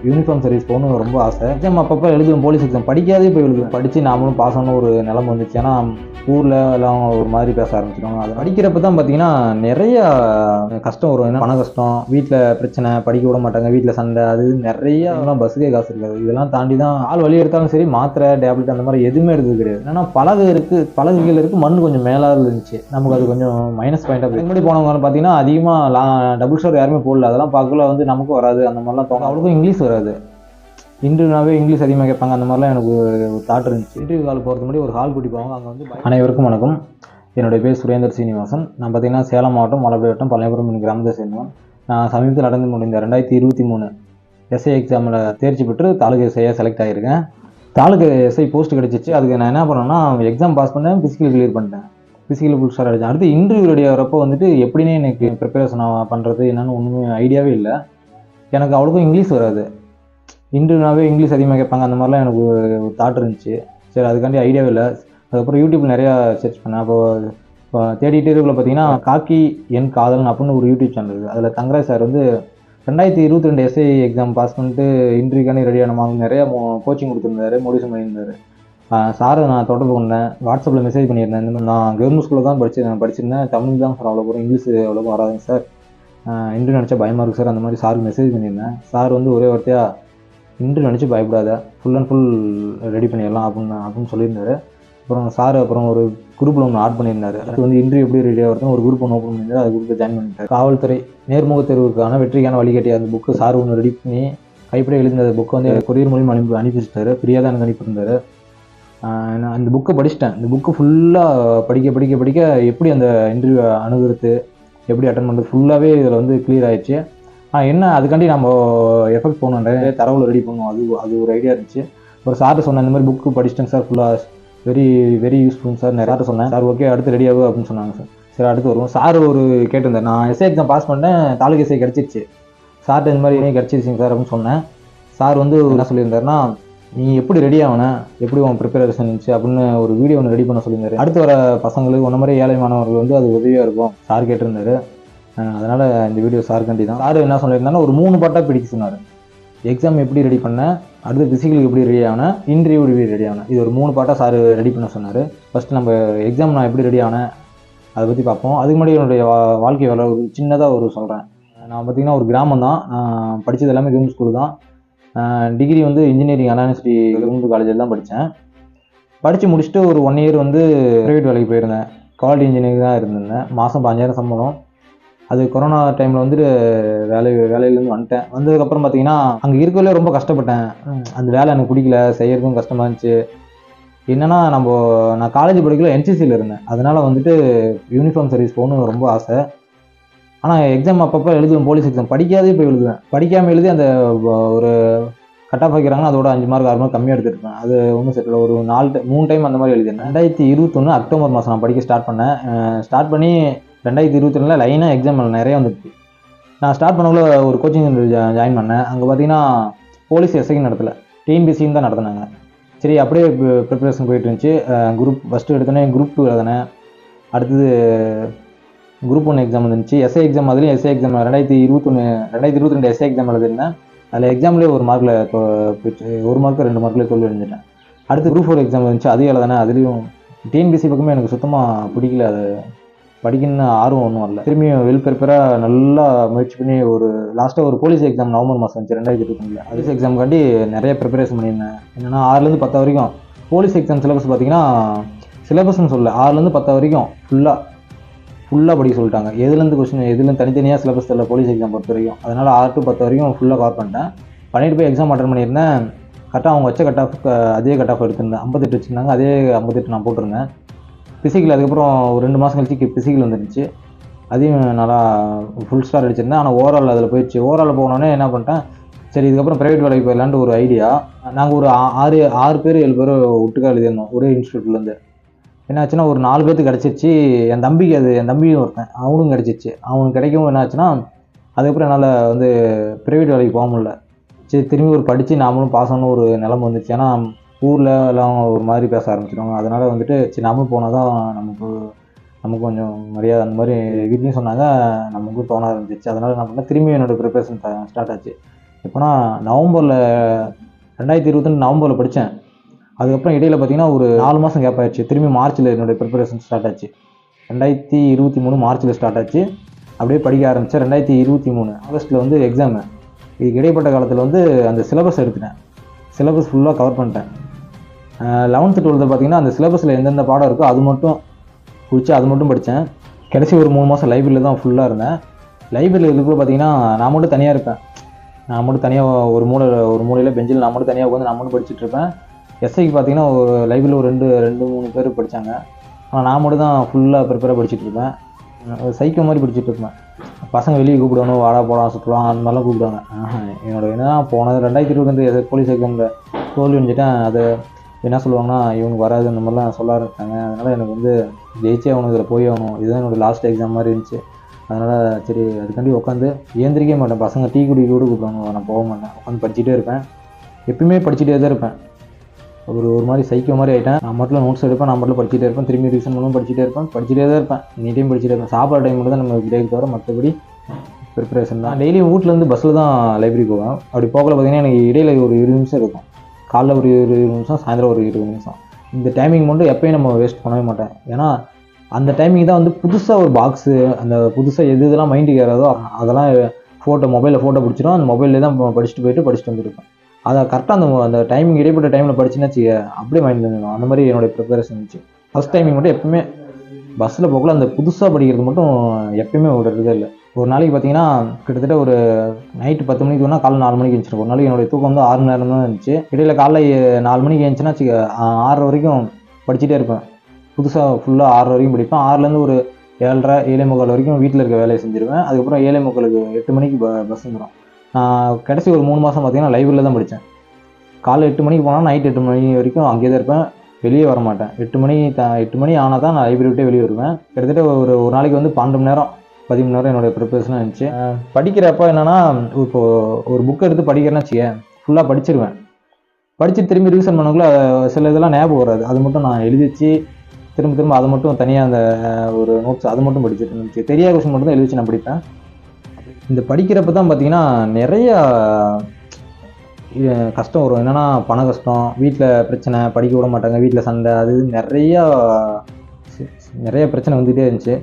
Uniform service போகணும்னு ரொம்ப ஆசை. எக்ஸாம் அப்பப்போ எழுதுவேன், போலீஸ் எக்ஸாம் படிக்காதே போய் எழுதுவேன். படித்து நாமளும் பாஸ் ஆகணும் ஒரு நிலைமை வந்துச்சு. ஏன்னா ஊரில் எல்லாம் ஒரு மாதிரி பேச ஆரம்பிச்சிடுவாங்க. அது படிக்கிறப்ப தான் பார்த்தீங்கன்னா நிறையா கஷ்டம் வரும். ஏன்னா பண கஷ்டம், வீட்டில் பிரச்சனை, படிக்க விட மாட்டாங்க, வீட்டில் சண்டை, அது நிறையா. பஸ்ஸுக்கே காசு இருக்காது. இதெல்லாம் தாண்டி தான் ஆள் வழி எடுத்தாலும் சரி, மாத்திரை டேப்லெட் அந்த மாதிரி எதுவுமே எடுத்தது கிடையாது. ஏன்னா பலகைகள் இருக்குது, மண் கொஞ்சம் மேலாக இருந்துச்சு. நமக்கு அது கொஞ்சம் மைனஸ் பாயிண்டாக. முன்னாடி போனவங்க பார்த்தீங்கன்னா அதிகமாக டபுள் ஸ்டோர் யாருமே போடல. அதெல்லாம் பார்க்கல வந்து நமக்கும் வராது அந்த மாதிரிலாம் தோணும். அவளுக்கும் இங்கிலீஷ் வராது. இன்டர்வியூனாவே இங்கிலீஷ் அதிகமாக கேட்பாங்க. அந்த மாதிரிலாம் எனக்கு ஒரு தாட் இருந்துச்சு. இன்டர்வியூ கால் போகிறதுக்கு முன்னாடி ஒரு ஹால் கூட்டி போவாங்க. அங்கே வந்து அனைவருக்கும் வணக்கம். என்னுடைய பேர் சுரேந்தர் சீனிவாசன். நான் பார்த்தீங்கன்னா சேலம் மாவட்டம் மலப்பை வட்டம் பழனிபுரம் கிராமத்தை சேர்ந்தவன். நான் சமீபத்தில் நடந்து முடிந்த 2023 எஸ்ஐ எக்ஸாமில் தேர்ச்சி பெற்று தாலுகா எஸ்ஐயாக செலக்ட் ஆகியிருக்கேன். தாலுகா எஸ்ஐ போஸ்ட் கிடச்சிச்சு. அதுக்கு நான் என்ன பண்ணேன்னா எக்ஸாம் பாஸ் பண்ணேன், ஃபிசிக்கல் கிளியர் பண்ணிட்டேன். ஃபிசிக்கல் ஃபுல் ஸ்டார் அடித்தேன். அடுத்து இன்டர்வியூ ரெடி ஆகிறப்போ வந்துட்டு எப்படின்னு எனக்கு ப்ரிப்பரேஷன் பண்ணுறது என்னென்னு ஒன்றுமே ஐடியாவே இல்லை. எனக்கு அவ்வளோக்கும் இங்கிலீஷ் வராது. இன்டர்வியூனாவே இங்கிலீஷ் அதிகமாக கேட்பாங்க. அந்த மாதிரிலாம் எனக்கு ஒரு தாட் இருந்துச்சு. சரி, அதுக்காண்டி ஐடியாவே இல்லை. அதுக்கப்புறம் யூடியூப்பில் நிறையா சர்ச் பண்ணேன். இப்போ தேடிட்டு இருக்கிற பார்த்தீங்கன்னா காக்கி என் காதலன் அப்படின்னு ஒரு யூடியூப் சேனல் இருக்குது. அதில் தங்கராஜ் சார் வந்து 2022 எஸ்ஐ எக்ஸாம் பாஸ் பண்ணிட்டு இன்டர்வியூக்கான ரெடியான மாதிரி நிறையா கோச்சிங் கொடுத்துருந்தாரு, மோட்டிவேஷன் பண்ணியிருந்தாரு. சாரை நான் தொடர்பு கொண்டேன், வாட்ஸ்அப்பில் மெசேஜ் பண்ணியிருந்தேன். இந்த மாதிரி நான் கவர்மெண்ட் ஸ்கூலில் தான் படிச்சிருந்தேன், தமிழ் தான் சார் அவ்வளோ போகிறேன், இங்கிலீஷ் அவ்வளோக்கும் வராதுங்க சார், இன்டர்வியூ நினச்சா பயமாக இருக்குது சார், அந்த மாதிரி சாருக்கு மெசேஜ் பண்ணியிருந்தேன். சார் வந்து ஒரே வார்த்தையாக இன்டர்வியூ நினச்சி பயப்படாத, ஃபுல் அண்ட் ஃபுல் ரெடி பண்ணிடலாம் அப்படின்னு சொல்லியிருந்தாரு. அப்புறம் ஒரு குரூப்பில் ஒன்று ஆட் பண்ணியிருந்தாரு. அது வந்து இன்டர்வியூ எப்படி ரெடி ஆகிறதுன்னு ஒரு குரூப் ஒன்று ஓப்பன் பண்ணியிருந்தாரு. அது குரூப்பில் ஜாயின் பண்ணிட்டார். காவல்துறை நேர்முக தேர்வுக்கான வெற்றிக்கான வழிகாட்டி அந்த புக்கு சார் ஒன்று ரெடி பண்ணி கைப்பட எழுதின புக்கை வந்து கொரியர் மூலியமாக அனுப்பி வச்சுட்டாரு. ஃப்ரீயாக தான் எனக்கு அனுப்பியிருந்தாரு. நான் இந்த புக்கை படிச்சிட்டேன். இந்த புக்கு ஃபுல்லாக படிக்க எப்படி அந்த இன்டர்வியூ அணுகிறது, எப்படி அட்டன் பண்ணுறது ஃபுல்லாகவே இதில் வந்து கிளியர் ஆயிடுச்சு. என்ன அதுக்காண்டி நம்ம எஃபெக்ட் போகணும், தரவுல ரெடி பண்ணணும், அது ஒரு ஐடியா இருந்துச்சு. ஒரு சார்ட்டு சொன்னேன், இந்த மாதிரி புக்கு படிச்சிட்டேன் சார், ஃபுல்லாக வெரி வெரி யூஸ்ஃபுல் சார். நிறையா சொன்னேன். சார் ஓகே அடுத்து ரெடி ஆகும் அப்படின்னு சொன்னாங்க சார். சரி அடுத்து வருவோம். சார் ஒரு கேட்டிருந்தார், நான் எஸ்ஐ எக்ஸாம் பாஸ் பண்ணேன், தாலுகா எஸ்ஐ கிடச்சிருச்சு சார்ட்டு, இந்த மாதிரி கிடச்சிருச்சிங்க சார் அப்படின்னு சொன்னேன். சார் வந்து என்ன சொல்லியிருந்தாருன்னா, நீ எப்படி ரெடி ஆகண, எப்படி உன் ப்ரிப்பரேஷன் இருந்துச்சு அப்படின்னு ஒரு வீடியோ ஒன்று ரெடி பண்ண சொல்லியிருந்தாரு. அடுத்து வர பசங்களுக்கு ஒன்றை மாதிரி ஏழை மாணவர்கள் வந்து அது உதவியாக இருக்கும் சார் கேட்டிருந்தாரு. அதனால் இந்த வீடியோ சார்காண்டி தான். சார் என்ன சொல்லியிருந்தாருன்னா ஒரு 3 பாட்டாக பிடிக்க சொன்னார். எக்ஸாம் எப்படி ரெடி பண்ணேன், அடுத்து ஃபிசிக்கலுக்கு எப்படி ரெடி ஆனேன், இன்டர்வியூ எப்படி ரெடி ஆனேன், இது ஒரு 3 பாட்டாக சார் ரெடி பண்ண சொன்னார். ஃபஸ்ட்டு நம்ம எக்ஸாம் நான் எப்படி ரெடி ஆனேன் அதை பற்றி பார்ப்போம். அதுக்கு முன்னாடி என்னுடைய வாழ்க்கை வேலை ஒரு சின்னதாக சொல்கிறேன். நான் பார்த்திங்கன்னா ஒரு கிராமம் தான். நான் படித்தது எல்லாமே கவர்மெண்ட் ஸ்கூல் தான். டிகிரி வந்து இன்ஜினியரிங் அண்ணா யூனிவர்சிட்டி கவர்மெண்ட் காலேஜில் தான் படித்தேன். படித்து முடிச்சுட்டு ஒரு 1 இயர் வந்து ப்ரைவேட் வேலைக்கு போயிருந்தேன். குவாலிட்டி இன்ஜினியரிங் தான் இருந்திருந்தேன். மாதம் 5000 சம்பளம். அது கொரோனா டைமில் வந்து வேலையிலேருந்து வந்துட்டேன். வந்ததுக்கப்புறம் பார்த்தீங்கன்னா அங்கே இருக்கவே ரொம்ப கஷ்டப்பட்டேன். அந்த வேலை எனக்கு பிடிக்கல, செய்கிறதும் கஷ்டமாக இருந்துச்சு. என்னென்னா நான் காலேஜ் படிக்கல என்சிசியில் இருந்தேன். அதனால் வந்துட்டு யூனிஃபார்ம் சர்வீஸ் போகணுன்னு ரொம்ப ஆசை. ஆனால் எக்ஸாம் அப்பப்போ எழுதுவேன், போலீஸ் எக்ஸாம் படிக்காதே போய் எழுதுவேன். படிக்காமல் எழுதி அந்த ஒரு கட் ஆஃப் வைக்கிறாங்கன்னா அதோட 5 மார்க் 6 மார்க் கம்மியாக எடுத்துருப்பேன். அது ஒன்றும் செட்டில் ஒரு 3 டைம் அந்த மாதிரி எழுதினேன். 2021 அக்டோபர் மாதம் நான் படிக்க ஸ்டார்ட் பண்ணேன். ஸ்டார்ட் பண்ணி 2022 லைனாக எக்ஸாம் நிறைய வந்துடுச்சு. நான் ஸ்டார்ட் பண்ணக்குள்ள ஒரு கோச்சிங் சென்டர் ஜாயின் பண்ணேன். அங்கே பார்த்தீங்கன்னா போலீஸ் எஸ்ஐக்கு நடத்தலை, டிஎன்பிசின்னு தான் நடத்தினாங்க. சரி அப்படியே ப்ரிப்பரேஷன் போயிட்டு இருந்துச்சு. குரூப் ஃபஸ்ட்டு எடுத்தோன்னே குரூப் 2 எழுதினேன். அடுத்தது குரூப் 1 எக்ஸாம் வந்துருந்துச்சு. எஸ்ஐ எக்ஸாம், அதுலேயும் எஸ்ஐ எக்ஸாம் 2022 எஸ்ஐ எக்ஸாம் எழுதிருந்தேன். அதில் எக்ஸாம்லேயே ஒரு மார்க்கில் போயிடுச்சு, 1 மார்க்கு 2 மார்க்கில் தோல்வி அடைஞ்சிட்டேன். அடுத்து குரூப் 4 எக்ஸாம் வந்துச்சு, அதையும் எழுதினேன். அதுலேயும் டிஎன்பிசி பக்கமே எனக்கு சுத்தமாக பிடிக்கல, அது படிக்கணும்னு ஆர்வம் ஒன்றும் வரல. திரும்பியும் வெல் ப்ரிப்பராக நல்லா முயற்சி பண்ணி ஒரு லாஸ்ட்டாக ஒரு போலீஸ் எக்ஸாம் நவம்பர் மாதம் வந்துச்சு 2022. போலீஸ் எக்ஸாமுக்காண்டி நிறைய ப்ரிப்பரேஷன் பண்ணியிருந்தேன். என்னென்னா 6லேருந்து 10 வரைக்கும் போலீஸ் எக்ஸாம் சிலபஸ் பார்த்தீங்கன்னா, சிலபஸ்ன்னு சொல்ல 6லேருந்து 10 வரைக்கும் ஃபுல்லாக படிக்க சொல்லிட்டாங்க. எதுலேருந்து தனித்தனியாக சிலபஸ் தெரியல போலீஸ் எக்ஸாம் பொறுத்த வரைக்கும். அதனால் 6 to 10 வரைக்கும் ஃபுல்லாக கவர் பண்ணிட்டு போய் எக்ஸாம் அட்டன் பண்ணியிருந்தேன். கரெக்டாக அவங்க வச்ச கட் ஆஃப் அதே கட் ஆஃப் எடுத்திருந்தேன். 58 வச்சுருந்தாங்க, அதே 58 நான் போட்டிருந்தேன். ஃபிசிக்கல் அதுக்கப்புறம் ஒரு 2 மாதம் கழிச்சு ஃபிசிக்கல் வந்துருந்துச்சு. அதையும் நல்லா ஃபுல் ஸ்டார் அடிச்சிருந்தேன். ஆனால் ஓவரால் அதில் போயிடுச்சு. ஓவரால் போனோடனே என்ன பண்ணிட்டேன், சரி இதுக்கப்புறம் ப்ரைவேட் வேலைக்கு போயிடலான்ட்டு ஒரு ஐடியா. நாங்கள் ஒரு 6 பேர் 7 பேர் ஒட்டுக்காக எழுதியிருந்தோம் ஒரே இன்ஸ்டியூட்லேருந்து. என்னாச்சுன்னா ஒரு 4 பேருக்கு கிடச்சிருச்சு. என் தம்பியும் ஒருத்தன், அவனும் கிடச்சிருச்சு. அவனுக்கு கிடைக்கவும் என்னாச்சுன்னா அதுக்கப்புறம் என்னால் வந்து ப்ரைவேட் வேலைக்கு போக முடியல. சரி திரும்பி ஒரு படித்து நாமளும் பாஸ் ஆகணும் ஒரு நிலைமை வந்துச்சு. ஏன்னா ஊரில் எல்லாம் ஒரு மாதிரி பேச ஆரம்பிச்சிடுவாங்க. அதனால் வந்துட்டு சரி நாமளும் போனால் தான் நமக்கு கொஞ்சம் மரியாதை, அந்த மாதிரி வீட்லேயும் சொன்னாங்க, நமக்கும் தோண ஆரம்பிச்சிச்சு. அதனால் என்ன பண்ணேன், திரும்பி என்னோடய ப்ரிப்பரேஷன் ஸ்டார்ட் ஆச்சு. எப்போனா நவம்பரில் 2022 நவம்பரில் படித்தேன். அதுக்கப்புறம் இடையில் பார்த்தீங்கன்னா ஒரு 4 மாதம் கேப் ஆயிடுச்சு. திரும்பி மார்ச்சில் என்னுடைய ப்ரிப்பரேஷன் ஸ்டார்ட் ஆச்சு. 2023 மார்ச்சில் ஸ்டார்ட் ஆச்சு. அப்படியே படிக்க ஆரம்பித்தேன். 2023 ஆகஸ்ட்டில் வந்து எக்ஸாமு. இதுக்கு இடைப்பட்ட காலத்தில் வந்து அந்த சிலபஸ் எடுத்துட்டேன். சிலபஸ் ஃபுல்லாக கவர் பண்ணிட்டேன். 11th 12th பார்த்தீங்கன்னா அந்த சிலபஸில் எந்தெந்த பாடம் இருக்கோ அது மட்டும் பிடிச்சி அது மட்டும் படித்தேன். கடைசி ஒரு 3 மாதம் லைப்ரரியில் தான் ஃபுல்லாக இருந்தேன். லைப்ரரியில் இதுக்குள்ள பார்த்தீங்கன்னா நான் மட்டும் தனியாக இருப்பேன். நான் மட்டும் தனியாக ஒரு மூலையில் பெஞ்சில் நான் மட்டும் தனியாக உட்காந்து நான் மட்டும் படிச்சுட்டு இருப்பேன். எஸ்ஐக்கு பார்த்தீங்கன்னா ஒரு லைப்ரரியில் ஒரு 3 பேர் படித்தாங்க. ஆனால் நான் மட்டும் தான் ஃபுல்லாக ப்ரிப்பேராக படிச்சுட்டு இருப்பேன். சைக்கோ மாதிரி படிச்சுட்டு இருப்பேன். பசங்க வெளியே கூப்பிடணும், வாடா போடலாம் சுற்றலாம் அந்த மாதிரிலாம் கூப்பிடுவாங்க. என்னோட என்ன போனது 2022 போலீஸ் எக்ஸாமில் தோல்வி அடைஞ்சிட்டேன். அது என்ன சொல்லுவாங்கன்னா இவனுக்கு வராது அந்த மாதிரிலாம் சொல்ல ஆரம்பிச்சாங்க. அதனால் எனக்கு வந்து ஜெயிச்சே ஆகணும், இதில் போய் ஆகணும், இதுதான் என்னோடய லாஸ்ட் எக்ஸாம் மாதிரி இருந்துச்சு. அதனால் சரி அதுக்காண்டி உட்காந்து ஏந்திரிக்கவே மாட்டேன். பசங்க டீ குடி கூட கூப்பிடுவாங்க, நான் போக மாட்டேன். உட்காந்து படிச்சுட்டே இருப்பேன். எப்பயுமே படிச்சுட்டே தான் இருப்பேன். ஒரு மாதிரி சைக்கோ மாதிரி ஆகிட்டேன். நான் மட்டும் நோட்ஸ் எடுப்பேன், நான் மட்டும் படிச்சுட்டே இருப்பேன். திரும்பி ரிவிஷன் பண்ணும் படிச்சுட்டே இருப்பேன். படிச்சுட்டே தான் இருப்பேன். எனி டைம் படிச்சுட்டே இருப்பேன். சாப்பிட்ற டைம் மட்டும் தான் நம்ம பிரேக் தவிர மற்றபடி ப்ரிப்பரேஷன் தான். டெய்லியும் வீட்டிலேருந்து பஸ்ஸில் தான் லைப்ரரி போவேன். அப்படி போகல பார்த்தீங்கன்னா எனக்கு இடையில ஒரு 20 நிமிஷம் இருக்கும். காலைல ஒரு 20 நிமிஷம், சாயந்தரம் ஒரு 20 நிமிஷம். இந்த டைமிங் மட்டும் எப்பயும் நம்ம வேஸ்ட் பண்ணவே மாட்டேன். ஏன்னா அந்த டைமிங் தான் வந்து புதுசாக ஒரு பாக்ஸு, அந்த புதுசாக இதெல்லாம் மைண்டுக்கு ஏறாதோ அதெல்லாம் மொபைலில் ஃபோட்டோ பிடிச்சிடும். அந்த மொபைல்லே தான் படிச்சுட்டு வந்துருப்பேன். அதை கரெக்டாக அந்த டைமிங் இடைப்பட்ட டைமில் படிச்சுன்னா அப்படியே மைண்ட் வந்துடும். அந்த மாதிரி என்னுடைய ப்ரிப்பரேஷன் இருந்துச்சு. ஃபஸ்ட் டைமிங் மட்டும் எப்பவுமே பஸ்ஸில் போகல அந்த புதுசாக படிக்கிறது மட்டும் எப்பயுமே விடுறதே இல்லை. ஒரு நாளைக்கு பார்த்தீங்கன்னா கிட்டத்தட்ட ஒரு நைட்டு 10 மணிக்கு வேணால் காலைல 4 மணிக்கு எழுந்துச்சு. ஒரு நாளைக்கு என்னுடைய தூக்கம் வந்து 6 மணி நேரம் தான் இருந்துச்சு. இடையில காலைல 4 மணிக்கு எழுந்துச்சுன்னா 6 வரைக்கும் படிச்சுட்டே இருப்பேன். புதுசாக ஃபுல்லாக 6 வரைக்கும் படிப்பேன். 6லேருந்து ஒரு 7:30 7:45 வரைக்கும் வீட்டில் இருக்க வேலையை செஞ்சுருவேன். அதுக்கப்புறம் 7:45 8 மணிக்கு பஸ் வந்துடும். நான் கடைசி ஒரு 3 மாதம் பார்த்தீங்கன்னா லைப்ரரியில் தான் படித்தேன். காலைல 8 மணிக்கு போனால் நைட் 8 மணி வரைக்கும் அங்கேயே தான் இருப்பேன். வெளியே வர மாட்டேன். 8 மணி ஆனால் தான் நான் லைப்ரரி விட்டே வெளியே வருவேன். கிட்டத்தட்ட ஒரு நாளைக்கு வந்து 12 மணி நேரம் 10 மணி நேரம் என்னுடைய ப்ரிப்பரேஷனாக இருந்துச்சு. படிக்கிறப்ப என்னென்னா இப்போது ஒரு புக்கை எடுத்து படிக்கிறேன்னா ஃபுல்லாக படிச்சிருவேன். படித்து திரும்பி ரிவிஷன் பண்ணக்குள்ள சில இதெல்லாம் ஞாபகம் வராது. அது மட்டும் நான் எழுதி வச்சு திரும்ப அதை மட்டும் தனியாக அந்த ஒரு நோட்ஸ் அது மட்டும் படிச்சுட்டு இருந்துச்சு. தெரியாத கொஸ்டின் மட்டும் தான் எழுதி வச்சு நான் படிப்பேன். இந்த படிக்கிறப்ப தான் பார்த்தீங்கன்னா நிறையா கஷ்டம் வரும். என்னென்னா பண கஷ்டம், வீட்டில் பிரச்சனை, படிக்க விட மாட்டாங்க, வீட்டில் சண்டை, அது நிறைய பிரச்சனை வந்துகிட்டே இருந்துச்சு.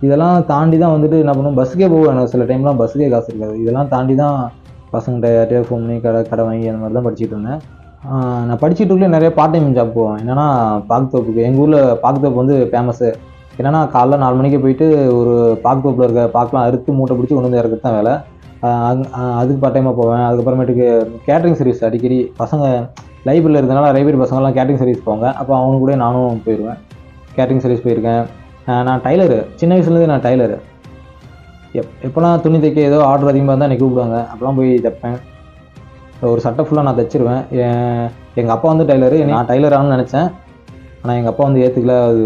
இதெல்லாம் தாண்டி தான் வந்துட்டு என்ன பண்ணுவோம், பஸ்ஸுக்கே போவோம். எனக்கு சில டைம்லாம் பஸ்ஸுக்கே காசு இருக்காது. இதெல்லாம் தாண்டி தான் பசங்கள்கிட்ட ஃபோன் பண்ணி கடை வாங்கி அந்த மாதிரி தான் படிச்சுட்டு இருந்தேன். நான் படிச்சுட்டுக்குள்ளே நிறைய பார்ட் டைம் ஜாப் போவேன். என்னென்னா பாக்குத்தோப்புக்கு, எங்கள் ஊரில் பாக்குத்தோப்பு வந்து ஃபேமஸ்ஸு. என்னென்னா காலைல 4 மணிக்கு போயிட்டு ஒரு பாக்குத்தோப்பில் இருக்க பாக்கெலாம் அறுத்து மூட்டை பிடிச்சி கொண்டு வந்து இறக்கிறது தான் வேலை. அதுக்கு பார்ட் டைமாக போவேன். அதுக்கப்புறமேட்டுக்கு கேட்ரிங் சர்வீஸ் அடிக்கடி பசங்க லைப்ரரியில் இருந்தனால லைப்ரரி பசங்கள்லாம் கேட்ரிங் சர்வீஸ் போவாங்க. அப்போ அவங்க கூட நானும் போயிடுவேன். கேட்ரிங் சர்வீஸ் போயிருக்கேன். நான் டைலரு, சின்ன வயசுலேருந்து நான் டைலரு. எப்போலாம் துணி தைக்க ஏதோ ஆர்டர் அதிகமாக இருந்தால் என்னை கூப்பிடுவாங்க. அப்போலாம் போய் தைப்பேன். ஒரு சட்டை ஃபுல்லாக நான் தைச்சிருவேன். எங்கள் அப்பா வந்து டைலரு, நான் டைலர் ஆகணும்னு நினச்சேன். ஆனால் எங்கள் அப்பா வந்து ஏற்றுக்கல. அது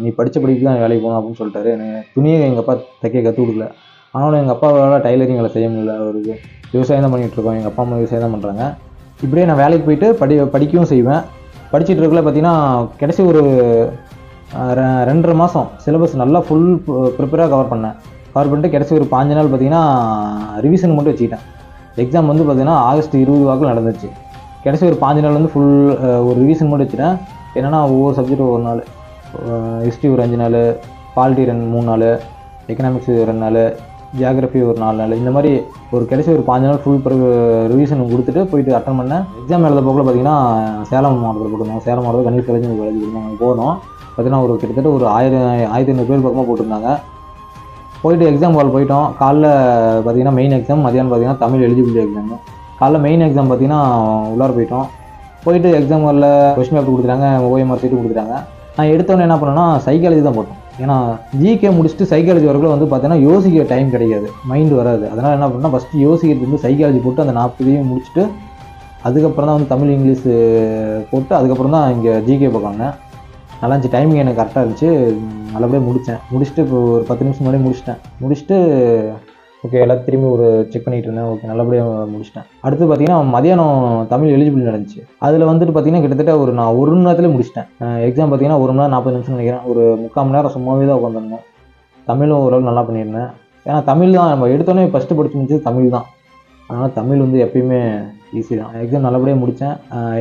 நீ படித்த படிப்புக்கு தான் வேலைக்கு போகணும் அப்படின்னு சொல்லிட்டாரு. துணியை எங்கள் அப்பா தைக்க கற்றுக் கொடுக்கல. ஆனாலும் எங்கள் அப்பாவால் டைலரிங் வேலை செய்ய முடியல. அவருக்கு விவசாயம் தான் பண்ணிகிட்ருக்கோம். எங்கள் அப்பா அம்மா விவசாயம் தான் பண்ணுறாங்க. இப்படியே நான் வேலைக்கு போயிட்டு படிக்கவும் செய்வேன். படிச்சுட்டு இருக்கல பார்த்தீங்கன்னா கடைசி ஒரு 2.5 மாதம் சிலபஸ் நல்லா ஃபுல் ப்ரிப்பேராக கவர் பண்ணிட்டு கடைசி ஒரு 5 நாள் பார்த்தீங்கன்னா ரிவிஷன் மட்டும் வச்சுக்கிட்டேன். எக்ஸாம் வந்து பார்த்தீங்கன்னா ஆகஸ்ட் 20 வாக்கில் நடந்துச்சு. கடைசி ஒரு 5 நாள் வந்து ஃபுல் ஒரு ரிவிஷன் மட்டும் வச்சுட்டேன். என்னென்னா ஒவ்வொரு சப்ஜெக்ட் ஒரு நாள், ஹிஸ்ட்ரி ஒரு 5 நாள், பாலிட்டி 3 நாள், எக்கனாமிக்ஸ் 2 நாள், ஜியாகிரஃபி ஒரு 4 நாள், இந்த மாதிரி ஒரு கடைசி ஒரு 5 நாள் ஃபுல் ரிவிஷன் கொடுத்துட்டு போயிட்டு அட்டன் பண்ணேன். எக்ஸாம் எழுத போக்கில் பார்த்தீங்கன்னா சேலம் மாவட்டத்தில் போட்டிருந்தாங்க. சேலம் மாவட்டத்தில் கணித காலேஜ் போட்டிருந்தாங்க. போனோம் பார்த்தீங்கன்னா ஒரு கிட்டத்தட்ட ஒரு 1500 பேர் பக்கமாக போட்டிருந்தாங்க. போயிட்டு எக்ஸாம் ஹால் போயிட்டோம். காலைல பார்த்தீங்கன்னா மெயின் எக்ஸாம், மதியானம் பார்த்தீங்கன்னா தமிழ் எலிஜிபிலிட்டி எக்ஸாம். காலைல மெயின் எக்ஸாம் பார்த்தீங்கன்னா உள்ளார போயிட்டு எக்ஸாம் ஹாலில் கொஸ்டின் பேப்பர் கொடுத்துட்டாங்க, OMR சீட்டு கொடுத்துட்டாங்க. நான் எடுத்தோன்னே என்ன பண்ணேன்னா சைக்காலஜி தான் போட்டோம். ஏன்னா ஜிகே முடிச்சுட்டு சைக்காலஜி வரக்குள்ள வந்து பார்த்தீங்கன்னா யோசிக்க டைம் கிடைக்காது, மைண்டு வராது. அதனால் என்ன பண்ணால் ஃபஸ்ட்டு யோசிக்கிறது வந்து சைக்காலஜி போட்டு அந்த 40 முடிச்சுட்டு அதுக்கப்புறம் தான் வந்து தமிழ் இங்கிலீஷ் போட்டு அதுக்கப்புறம் தான் இங்கே ஜிகே பார்க்காங்க. நல்லா இருந்துச்சு. டைமிங் எனக்கு கரெக்டாக இருந்துச்சு. நல்லபடியாக முடிச்சுட்டு இப்போ ஒரு 10 நிமிஷம் முன்னாடி முடிச்சுட்டு ஓகே எல்லாத்தையும் திரும்பி ஒரு செக் பண்ணிகிட்டு இருந்தேன். ஓகே நல்லபடியாக முடிச்சிட்டேன். அடுத்து பார்த்தீங்கன்னா மதியானம் தமிழ் எலிஜிபிலிட்டி நடந்துச்சு. அதில் வந்துட்டு பார்த்தீங்கன்னா கிட்டத்தட்ட நான் ஒரு மணி நேரத்தில் முடிச்சிட்டேன். எக்ஸாம் பார்த்தீங்கன்னா 1 மணி நேரம் 40 நிமிஷம் நினைக்கிறேன். ஒரு 3/4 மணி நேரம் சும்மாவே தான் உட்காந்துருந்தேன். தமிழும் ஓரளவு நல்லா பண்ணியிருந்தேன். ஏன்னா தமிழ் தான் நம்ம எடுத்தோன்னே ஃபஸ்ட்டு படிச்சு முடிச்சது தமிழ் தான். அதனால் தமிழ் வந்து எப்பயுமே ஈஸி தான். எக்ஸாம் நல்லபடியாக முடித்தேன்.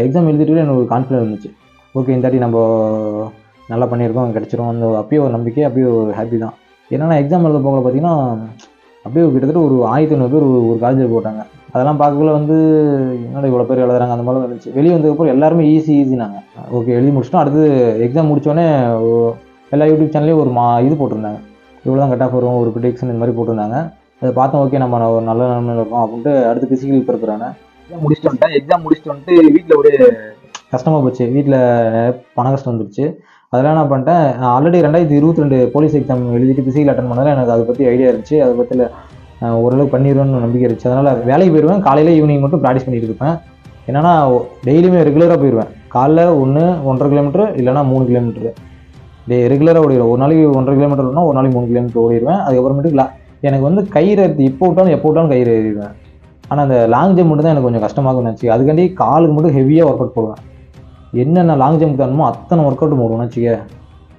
எக்ஸாம் எழுதிட்டு எனக்கு ஒரு கான்ஃபிடன்ஸ் இருந்துச்சு. ஓகே இந்த தாட்டி நம்ம நல்லா பண்ணியிருக்கோம், கிடச்சிரும். அந்த அப்பயே ஒரு நம்பிக்கை, அப்பயே ஒரு ஹாப்பி தான். என்னென்னா எக்ஸாம் எழுத போகல பார்த்தீங்கன்னா அப்படியே கிட்டத்தட்ட ஒரு 1500 பேர் ஒரு காலேஜில் போட்டாங்க. அதெல்லாம் பார்க்கக்குள்ள வந்து என்னடா இவ்வளோ பேர் எழுதுறாங்க அந்த மாதிரிலாம் இருந்துச்சு. வெளியே வந்ததுக்கப்புறம் எல்லாருமே ஈஸினாங்க. ஓகே எழுதி முடிச்சிட்டோம். அடுத்து எக்ஸாம் முடித்தோடனே எல்லா யூடியூப் சேனல்லையும் ஒரு இது போட்டிருந்தாங்க, இவ்வளோ தான் கட் ஆஃப் வரும், ஒரு ப்ரிடிக்ஷன் இந்த மாதிரி போட்டிருந்தாங்க. அதை பார்த்தோம், ஓகே நம்ம ஒரு நல்ல நிலைமையில் இருக்கோம் அப்படின்ட்டு அடுத்து ஃபிசிக்கல் ப்ரிப்பேரான எக்ஸாம் முடிச்சுட்டு வந்துட்டு வீட்டில் ஒரு கஷ்டமாக போச்சு. வீட்டில் பண கஷ்டம் வந்துருச்சு. அதெல்லாம் நான் பண்ணிட்டேன். நான் ஆல்ரெடி 2022 போலீஸ் எக்ஸாம் எழுதிட்டு ஃபிசிக்கல் அட்டன் பண்ணதால் எனக்கு அதை பற்றி ஐடியா இருந்துச்சு. அதை பற்றியில் ஓரளவுக்கு பண்ணிடுவேன்னு நம்பிக்கை இருந்துச்சு. அதனால் வேலைக்கு போயிடுவேன். காலையில் ஈவினிங் மட்டும் ப்ராக்டிஸ் பண்ணிட்டு இருப்பேன். என்னன்னா டெய்லியுமே ரெகுலராக போயிடுவேன். காலைல 1.5 கிலோமீட்டர் இல்லைனா 3 கிலோமீட்டரு ரெகுலராக ஓடிடுவேன். ஒரு நாளைக்கு 1.5 கிலோமீட்டர் ஓடனா ஒரு நாளைக்கு 3 கிலோமீட்டர் ஓடிடுவேன். அதுக்கப்புறமேட்டுக்கு எனக்கு வந்து கயிறு எப்போ விட்டாலும் கயிறு ஏறிடுவேன். ஆனால் அந்த லாங் ஜம்ப் மட்டும் தான் எனக்கு கொஞ்சம் கஷ்டமாக இருந்துச்சு. அதுக்காண்டி காலுக்கு மட்டும் ஹெவியாக ஒர்க் அவுட் போடுவேன். என்னென்ன லாங் ஜம்ப் தரணுமோ அத்தனை ஒர்க் அவுட் போடுவேன் வச்சுக்க.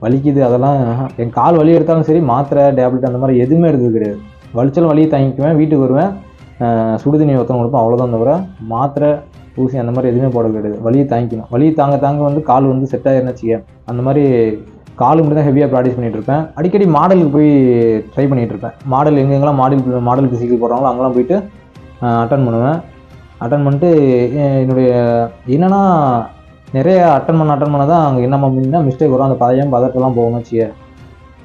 வலிக்குது அதெல்லாம் என் கால் வலி எடுத்தாலும் சரி, மாத்திரை டேப்லெட் அந்த மாதிரி எதுவுமே எடுத்தது கிடையாது. வலிச்சாலும் வலியை தாங்கிக்குவேன், வீட்டுக்கு வருவேன், சுடுதண்ணி ஒருத்தவங்க கொடுப்போம், அவ்வளோதான். தவிர மாத்திரை ஊசி அந்த மாதிரி எதுவுமே போட கிடையாது. வலியை தாங்கிக்கணும். வலியை தாங்க வந்து கால் வந்து செட் ஆகிருன்னு வச்சுக்க. அந்த மாதிரி காலு மட்டும் தான் ஹெவியாக ப்ராக்டிஸ் பண்ணிகிட்டு இருப்பேன். அடிக்கடி மாடலுக்கு போய் ட்ரை பண்ணிகிட்டு இருப்பேன். மாடல் எங்கெங்கெல்லாம் மாடல் ஃபிசிக்கல் போடுறாங்களோ அங்கெல்லாம் போயிட்டு அட்டன் பண்ணுவேன். அட்டன் பண்ணிட்டு என்னுடைய என்னென்னா நிறைய அட்டன் பண்ண தான் அங்கே என்ன அப்படின்னா மிஸ்டேக் வரும். அந்த பதட்டெல்லாம் போகணும் வச்சுக்க.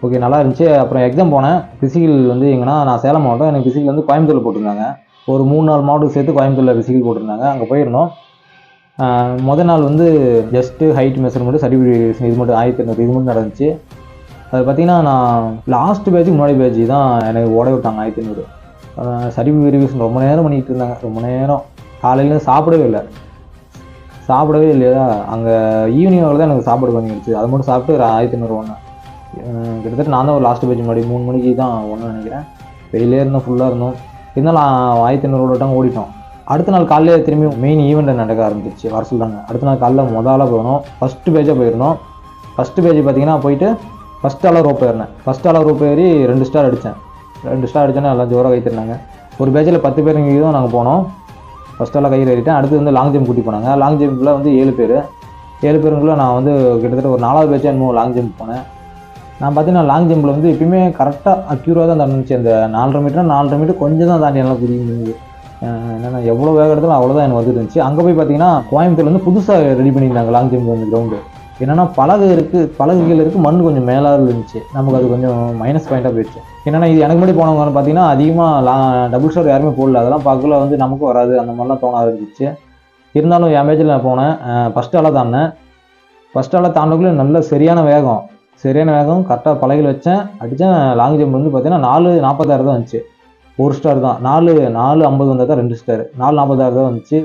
ஓகே நல்லா இருந்துச்சு. அப்புறம் எக்ஸாம் போனேன். ஃபிசிக்கல் வந்து எங்கன்னா நான் சேலம் மாவட்டம். எனக்கு ஃபிசிக்கல் வந்து கோயம்புத்தூரில் போட்டிருந்தாங்க. ஒரு 3-4 மாவட்டம் சேர்த்து கோயம்புத்தூரில் ஃபிசிக்கல் போட்டிருந்தாங்க. அங்கே போயிருந்தோம். முதல் நாள் வந்து ஜஸ்ட்டு ஹைட் மெஷர்மெண்ட்டு சர்டிஃபிகேஷன் இது மட்டும் 1800 இது மட்டும் நடந்துச்சு. அது பார்த்திங்கன்னா நான் லாஸ்ட் பேட்சுக்கு முன்னாடி பேட்ச் தான் எனக்கு ஓட விட்டாங்க 1500. சர்டிஃபிகேட் வெரிஃபிகேஷன் ரொம்ப நேரம் பண்ணிகிட்டு இருந்தாங்க. ரொம்ப நேரம் காலையில் சாப்பிடவே இல்லையா. அங்கே ஈவினிங் தான் எனக்கு சாப்பாடு பண்ணிடுச்சு. அது மட்டும் சாப்பிட்டு ஒரு 1500 ஒன்று. கிட்டத்தட்ட நான் தான் ஒரு லாஸ்ட் பேட்ச் முன்னாடி 3 மணிக்கு தான் ஒன்று நினைக்கிறேன். வெயிலே இருந்தோம், ஃபுல்லாக இருந்தோம். இருந்தாலும் 1500 ஓட்டாங்க ஓடிட்டோம். அடுத்த நாள் காலையிலே திரும்பி மெயின் ஈவெண்ட் நடக்க ஆரம்பிச்சிச்சு, வர சொல்கிறாங்க. அடுத்த நாள் காலைல முதலாக போகணும். ஃபஸ்ட்டு பேஜாக போயிருந்தோம். ஃபஸ்ட்டு பேஜ் பார்த்தீங்கன்னா போயிட்டு ஃபஸ்ட் ஆளாக ரோப் ஏறினேன். ஃபஸ்ட் ஆளாக ரோப் ஏறி 2 ஸ்டார் அடித்தேன். 2 ஸ்டார் அடித்தோன்னே எல்லாம் ஜோராக கைத்திருந்தாங்க. ஒரு பேஜில் 10 பேர் இங்கே தான் நாங்கள் போனோம். ஃபஸ்ட் ஆளாக கயிறு ஏறிட்டேன். அடுத்து வந்து லாங் ஜம்ப் கூட்டி போனாங்க. லாங் ஜம்பில் வந்து 7 பேருக்குள்ளே நான் வந்து கிட்டத்தட்ட ஒரு 4வது பேஜாக என்னமோ லாங் ஜம்ப் போனேன். நான் பார்த்தீங்கன்னா லாங் ஜம்பில் வந்து எப்பயுமே கரெக்டாக அக்யூராக தான் தாண்டிச்சு. அந்த 4.5 மீட்டர் கொஞ்சம் தான் தாண்டி என்னால் குதிக்க முடியுது. என்னென்னா எவ்வளோ வேக எடுத்தாலும் அவ்வளோதான் எனக்கு வந்து இருந்துச்சு. அங்கே போய் பார்த்தீங்கன்னா கோயம்புத்தூர் வந்து புதுசாக ரெடி பண்ணியிருந்தாங்க லாங் ஜம்ப் வந்து கிரவுண்டு. என்னென்னா பலகைகள் இருக்குது, மண் கொஞ்சம் மேலே இருந்துச்சு. நமக்கு அது கொஞ்சம் மைனஸ் பாயிண்ட்டாக போயிடுச்சு. என்னென்னா இது எனக்கு முன்னாடி போனவங்க பார்த்தீங்கன்னா அதிகமாக டபுள் ஸ்டார் யாருமே போடல. அதெல்லாம் பார்க்கல வந்து நமக்கும் வராது அந்த மாதிரிலாம் தோண ஆரம்பிச்சிச்சு. இருந்தாலும் என் பேஜில் நான் போனேன். ஃபஸ்ட் ஆளாக தாண்டினேன். ஃபஸ்ட் ஆளாக தாண்டக்குள்ளே நல்ல சரியான வேகம் கரெக்டாக பலகையில் வச்சேன், அடித்தேன். லாங் ஜம்ப் வந்து பார்த்தீங்கன்னா 4.46 தான் வந்துச்சு. 1 ஸ்டார் தான். 4.50 வந்தால் தான் 2 ஸ்டார். 4.46 தான் வந்துச்சு.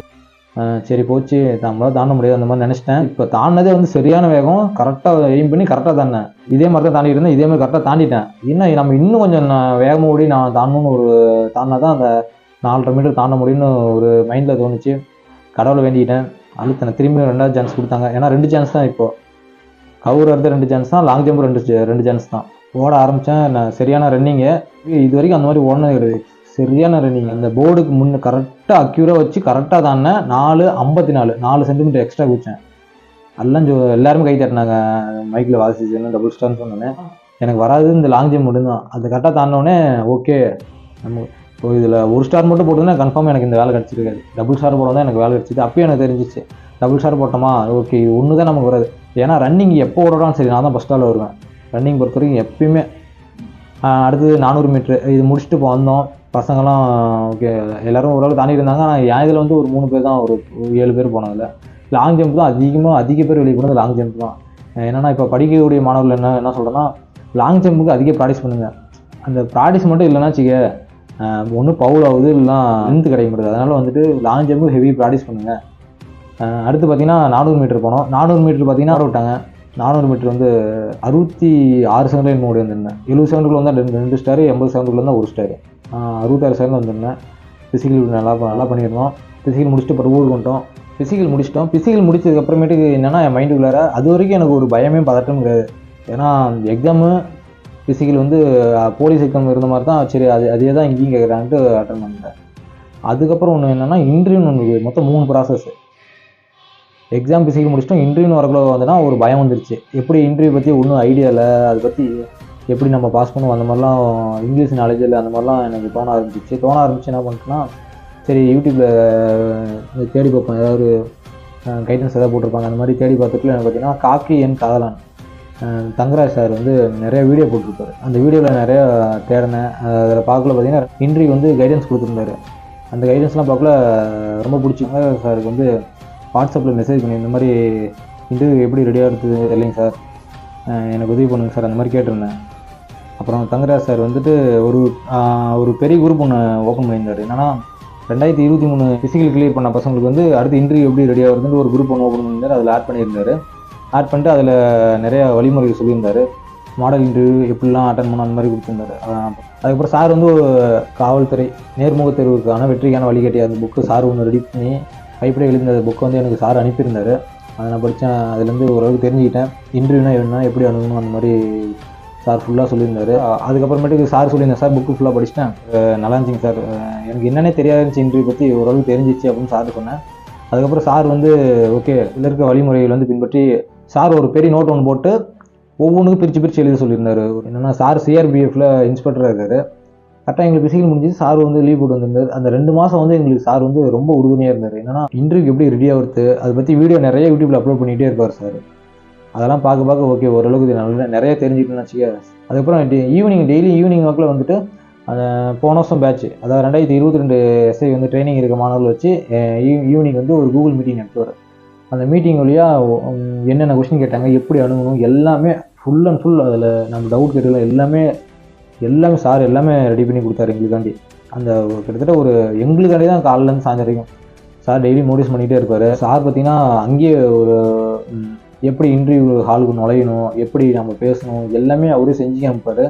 சரி போச்சு, நம்மளால் தாண்ட முடியாது அந்த மாதிரி நினச்சிட்டேன். இப்போ தாண்டினதே வந்து சரியான வேகம், கரெக்டாக எய்ம் பண்ணி கரெக்டாக தாண்டினேன். இதே மாதிரி தான் தாண்டிட்டு இருந்தேன். இதே மாதிரி கரெக்டாக தாண்டிட்டேன். நம்ம இன்னும் கொஞ்சம் வேகமாக ஓடி நான் தாண்டணும்னு தாண்டினா தான் அந்த 4.5 மீட்டர் தாண்ட முடியும்னு ஒரு மைண்டில் தோணுச்சு. கடவுளை வேண்டிக்கிட்டேன், அழுத்தினேன். திரும்பி 2வது சான்ஸ் கொடுத்தாங்க. ஏன்னா 2 சான்ஸ் தான். இப்போது கவுர் வரது 2 சான்ஸ் தான், லாங் ஜம்ப் 2 சான்ஸ் தான். ஓட ஆரம்பித்தேன். நான் சரியான ரன்னிங்கு. இது வரைக்கும் அந்த மாதிரி ஓடினது கிடையாது. சரியான ரன்னிங். அந்த போர்டுக்கு முன்னே கரெக்டாக அக்யூராக வச்சு கரெக்டாக தானேன். 4.54 சென்டிமீட்டர் எக்ஸ்ட்ரா குதிச்சேன். எல்லாருமே கை தட்டினாங்க. மைக்கில் வாசிச்சு டபுள் ஸ்டார்னு சொன்னேன். எனக்கு வராது இந்த லாங் ஜம்ப் மட்டும்தான். அது கரெக்டாக தாண்டினோடனே ஓகே, நம்ம இப்போ இதில் 1 ஸ்டார் மட்டும் போட்டோன்னா கன்ஃபார்மாக எனக்கு இந்த வேலை கிடச்சிருக்காது. டபுள் ஸ்டார் போட தான் எனக்கு வேலை கிடச்சிது. அப்பயும் எனக்கு தெரிஞ்சிச்சு, டபுள் ஸ்டார் போட்டோமா ஓகே இது ஒன்று தான் நமக்கு வராது. ஏன்னா ரன்னிங் எப்போ ஓடுறாலும் சரி நான் தான் ஃபஸ்ட் ஆள் வருவேன். ரன்னிங் பொறுத்த வரைக்கும் எப்பயுமே. அடுத்தது 400 மீட்ரு இது முடிச்சுட்டு வந்தோம். பசங்களாம் ஓகே எல்லோரும் ஓரளவு தாண்டி இருந்தாங்க. ஆனால் என் இதில் வந்து ஒரு 3 பேர் தான், ஒரு 7 பேர் போனதில்ல. லாங் ஜம்ப் தான் அதிக பேர் வெளியே போனது லாங் ஜம்ப் தான். என்னென்னா இப்போ படிக்கக்கூடிய மாணவர்கள் என்ன சொல்கிறேன்னா, லாங் ஜம்ப்புக்கு அதிக ப்ராக்டிஸ் பண்ணுங்கள். அந்த ப்ராக்டிஸ் மட்டும் இல்லைன்னா வச்சுக்க, ஒன்று பவுல் ஆகுது இல்லைனா லென்த்து கிடைக்க முடியாது. அதனால் வந்துட்டு லாங் ஜம்ப்புக்கு ஹெவி ப்ராக்டிஸ் பண்ணுங்கள். அடுத்து பார்த்திங்கன்னா 400 மீட்டர் போனோம். 400 மீட்டர் பார்த்திங்கன்னா விட்டாங்க. 400 மீட்டர் வந்து 66 செகண்டில் என்னோட வந்திருந்தேன். 70 செகண்டுக்குள்ள வந்தால் 2 ஸ்டார், 80 செகண்டுக்குள்ள தான் 1 ஸ்டார். 66 செகண்ட் வந்திருந்தேன். ஃபிசிக்கல் நல்லா பண்ணியிருந்தோம். ஃபிசிக்கல் முடிச்சுட்டு அப்புறம் ஊருக்கு வந்துட்டோம். ஃபிசிக்கல் முடிச்சதுக்கப்புறமேட்டுக்கு என்னென்னா என் மைண்டுக்குள்ளார அது வரைக்கும் எனக்கு ஒரு பயமே பதட்டம் கிடையாது. ஏன்னா எக்ஸாமு ஃபிசிக்கல் வந்து போலீஸ் எக்ஸாம் இருந்த மாதிரி தான். சரி அதே தான் இங்கேயும் கேட்குறான்ட்டு அட்டன் பண்ணிட்டேன். அதுக்கப்புறம் ஒன்று என்னென்னா இன்டர்வியூன்னு ஒன்று மொத்தம் 3 ப்ராசஸ். எக்ஸாம் பிசிக்கல் முடிச்சிட்டோம், இன்டர்வியூன்னு வரக்குள்ள வந்துன்னா ஒரு பயம் வந்துருச்சு. எப்படி இன்டர்வியூ பற்றி ஒன்றும் ஐடியா இல்லை, அதை பற்றி எப்படி நம்ம பாஸ் பண்ணுவோம் அந்த மாதிரிலாம், இங்கிலீஷ் நாலேஜ் இல்லை அந்த மாதிரிலாம் எனக்கு தோண ஆரம்பிச்சு என்ன பண்ணிட்டுனா, சரி யூடியூப்பில் தேடி பார்ப்பேன், ஏதாவது கைடன்ஸ் எதாவது போட்டிருப்பாங்க. அந்த மாதிரி தேடி பார்த்துட்டு எனக்கு பார்த்தீங்கன்னா காக்கி என் காதலான் தங்கராஜ் சார் வந்து நிறைய வீடியோ போட்டிருப்பாரு. அந்த வீடியோவில் நிறைய தேடினேன். அதில் பார்க்கல பார்த்தீங்கன்னா இன்டர்வியூ வந்து கைடன்ஸ் கொடுத்துருந்தாரு. அந்த கைடன்ஸ்லாம் பார்க்கல ரொம்ப பிடிச்சிங்க. சாருக்கு வந்து வாட்ஸ்அப்பில் மெசேஜ் பண்ணி இந்த மாதிரி இன்டர்வியூ எப்படி ரெடியாக இருக்குது இல்லைங்க சார், எனக்கு உதவி பண்ணுங்க சார் அந்த மாதிரி கேட்டிருந்தேன். அப்புறம் தங்கராஜ் சார் வந்துட்டு ஒரு பெரிய குரூப் ஒன்று ஓப்பன் பண்ணியிருந்தார். என்னன்னா 2023 ஃபிசிக்கல் கிளியர் பண்ண பசங்களுக்கு வந்து அடுத்து இன்டர்வியூ எப்படி ரெடியாக வருதுன்னு ஒரு குரூப் ஒன்று ஓப்பன் பண்ணியிருந்தார். அதில் ஆட் பண்ணியிருந்தார். ஆட் பண்ணிட்டு அதில் நிறைய வழிமுறைகள் சொல்லியிருந்தார். மாடல் இன்டர்வியூ எப்படிலாம் அட்டன் பண்ண அந்த மாதிரி கொடுத்துருந்தாரு. அதுக்கப்புறம் சார் வந்து காவல்துறை நேர்முகத் தேர்வுக்கான வெற்றிக்கான வழிகாட்டி அந்த புக்கு சார் ஒன்று ரெடி பண்ணி கைப்பட எழுதின புக்கு வந்து எனக்கு சார் அனுப்பியிருந்தார். அதை நான் படித்தேன். அதுலேருந்து ஓரளவுக்கு தெரிஞ்சுக்கிட்டேன் இன்டர்வியூனா என்ன, எப்படி அணுகணும் அந்த மாதிரி சார் ஃபுல்லாக சொல்லியிருந்தார். அதுக்கப்புறமேட்டுக்கு சார் சொல்லியிருந்தேன், சார் புக்கு ஃபுல்லாக படிச்சிட்டேன், நல்லா இருந்துச்சிங்க சார், எனக்கு என்னென்னே தெரியாதுச்சு இன்டர்வியூ பற்றி ஓரளவுக்கு தெரிஞ்சிச்சு அப்படின்னு சார் சொன்னேன். அதுக்கப்புறம் சார் வந்து ஓகே இதில் இருக்க வழிமுறைகள் வந்து பின்பற்றி சார் ஒரு பெரிய நோட் ஒன்று போட்டு ஒவ்வொன்றுக்கும் பிரித்து எழுத சொல்லியிருந்தார். என்னென்னா சார் சிஆர்பிஎஃப்ல இன்ஸ்பெக்டராக இருக்கார். கரெக்டாக எங்களுக்கு பிசிக்கல் முடிஞ்சு சார் வந்து லீவ் போட்டு வந்திருந்தார். அந்த 2 மாதம் வந்து எங்களுக்கு சார் வந்து ரொம்ப உறுதுணையாக இருந்தார். என்னன்னா இன்டர்வியூக்கு எப்படி ரெடியாக வருது அதை பற்றி வீடியோ நிறைய யூடியூப்ல அப்லோட் பண்ணிகிட்டே இருப்பார் சார். அதெல்லாம் பார்க்க ஓகே ஓரளவுக்கு இது நல்லா நிறைய தெரிஞ்சுக்கணும்னு வச்சுக்க. அதுக்கப்புறம் டெய்லி ஈவினிங் வாக்கில் வந்துட்டு போன வருஷம் பேட்ச், அதாவது 2022 எஸ்ஐ வந்து ட்ரைனிங் இருக்க மாணவர்கள் வச்சு ஈவினிங் வந்து ஒரு கூகுள் மீட்டிங் நடத்துவார். அந்த மீட்டிங் வழியாக என்னென்ன கொஸ்டின் கேட்டாங்க, எப்படி அணுகணும், எல்லாமே ஃபுல் அண்ட் ஃபுல் அதில் நம்ம டவுட் கேட்டுக்கலாம் எல்லாமே சார் எல்லாமே ரெடி பண்ணி கொடுத்தாரு எங்களுக்காண்டி. அந்த கிட்டத்தட்ட எங்களுக்காண்டி தான் காலையிலேருந்து சாயந்தரம் வரைக்கும் சார் டெய்லி மோட்டிவேட் பண்ணிகிட்டே இருப்பார். சார் பார்த்திங்கன்னா அங்கேயே எப்படி இன்டர்வியூ ஹாலுக்கு நுழையணும், எப்படி நம்ம பேசணும் எல்லாமே அவரே செஞ்சு காமிப்பார்.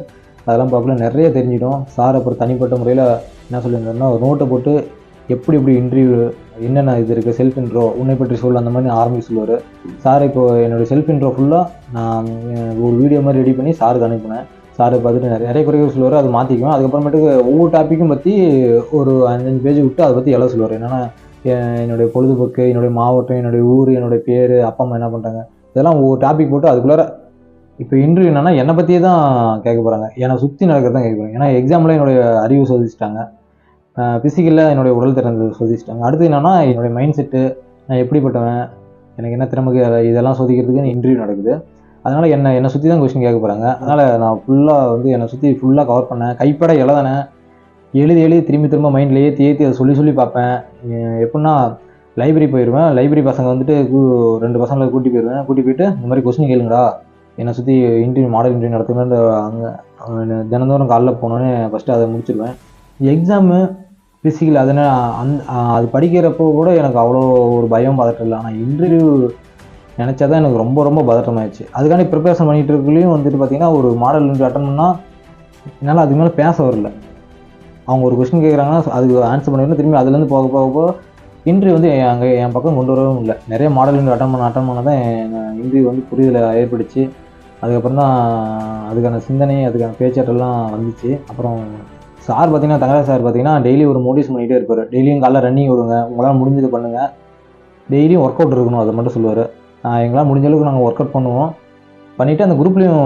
அதெல்லாம் பார்க்கல நிறைய தெரிஞ்சிட்டோம். சார் அப்புறம் தனிப்பட்ட முறையில் என்ன சொல்லியிருந்தாருன்னா ஒரு நோட்டை போட்டு எப்படி இன்டர்வியூ என்னென்ன இது இருக்குது, செல்ஃப் இன்ட்ரோ, உன்னை பற்றி சொல்ல அந்த மாதிரி ஆரம்பிச்சு சொல்லுவார். சார் இப்போது என்னோடய செல்ஃப் இன்ட்ரோ ஃபுல்லாக நான் ஒரு வீடியோ மாதிரி ரெடி பண்ணி சாருக்கு அனுப்பினேன். சாரை பார்த்துட்டு நிறைய குறைகள் சொல்லுவார், அதை மாற்றிக்குவேன். அதுக்கப்புறமேட்டுக்கு ஒவ்வொரு டாப்பிக்கும் பற்றி ஒரு 5 பேஜ் விட்டு அதை பற்றி எல்லாம் சொல்லுவார். என்னென்னா என்னுடைய பொழுதுபோக்கு, என்னுடைய மாவட்டம், என்னுடைய ஊர், என்னுடைய பேர், அப்பா அம்மா என்ன பண்ணுறாங்க, இதெல்லாம் ஒவ்வொரு டாபிக் போட்டு அதுக்குள்ளார இப்போ இன்டர்வியூ என்னென்னா என்னை பற்றியே தான் கேட்க போகிறாங்க, என்னை சுற்றி நடக்கிறது தான் கேட்க போகிறாங்க. ஏன்னா எக்ஸாமில் என்னுடைய அறிவு சோதிச்சிட்டாங்க, ஃபிசிக்கலில் என்னுடைய உடல் திறந்து சோதிச்சிட்டாங்க. அடுத்து என்னென்னா என்னுடைய மைண்ட் செட்டு, நான் எப்படிப்பட்டவன், எனக்கு என்ன திறமைக்கு, இதெல்லாம் சோதிக்கிறதுக்கு இன்டர்வியூ நடக்குது. அதனால் என்னை சுற்றி தான் கொஸ்டின் கேட்க போகிறாங்க. அதனால் நான் ஃபுல்லாக வந்து என்னை சுற்றி ஃபுல்லாக கவர் பண்ணேன். கைப்பட எழுதி திரும்ப மைண்டில் ஏற்றி அதை சொல்லி பார்ப்பேன். எப்படின்னா லைப்ரரி போயிடுவேன். லைப்ரரி பசங்க வந்துட்டு 2 பசங்களை கூட்டி போயிட்டு இந்த மாதிரி கொஸ்டின் கேளுங்கடா, என்னை சுற்றி இன்டர்வியூ மாடல் இன்டர்வியூ நடத்துவேன். அங்கே தினந்தோறும் காலைல போனோன்னே ஃபஸ்ட்டு அதை முடிச்சிடுவேன். எக்ஸாமு ஃபிசிக்கல் அது படிக்கிறப்போ கூட எனக்கு அவ்வளோ ஒரு பயம் பதட்டம் இல்லை. ஆனால் இன்டர்வியூ நினச்சா தான் எனக்கு ரொம்ப பதட்டமாகிடுச்சு. அதுக்காண்டி ப்ரிப்பரேஷன் பண்ணிகிட்டு இருக்கலையும் வந்துட்டு பார்த்திங்கன்னா ஒரு மாடல் இன்டர்வியூ அட்டன் பண்ணால் என்னால் அதுக்கு மேலே பேச வரல. அவங்க ஒரு கொஸ்டின் கேட்குறாங்கன்னா அதுக்கு ஆன்சர் பண்ணிடணும். திரும்பி அதுலேருந்து போக இன்டர்வியூ வந்து அங்கே என் பக்கம் கொண்டு வரவும் இல்லை. நிறைய மாடல் இன்டர்வியூ அட்டன் பண்ண தான் இன்டர்வியூ வந்து புரிதலை ஏற்படுச்சு. அதுக்கப்புறம் தான் அதுக்கான சிந்தனை, அதுக்கான பேச்சாற்றெல்லாம் வந்துச்சு. அப்புறம் சார் பார்த்திங்கன்னா தங்கராஜ் சார் பார்த்திங்கன்னா டெய்லி ஒரு மோட்டிவேஷன் பண்ணிகிட்டே இருப்பார். டெய்லியும் காலைல ரன்னிங் விடுங்க, உங்களால் முடிஞ்சது பண்ணுங்கள், டெய்லியும் ஒர்க் அவுட் இருக்கணும், அதை மட்டும் சொல்லுவார். எங்களால் முடிஞ்ச அளவுக்கு நாங்கள் ஒர்க் அவுட் பண்ணுவோம். பண்ணிவிட்டு அந்த குரூப்லேயும்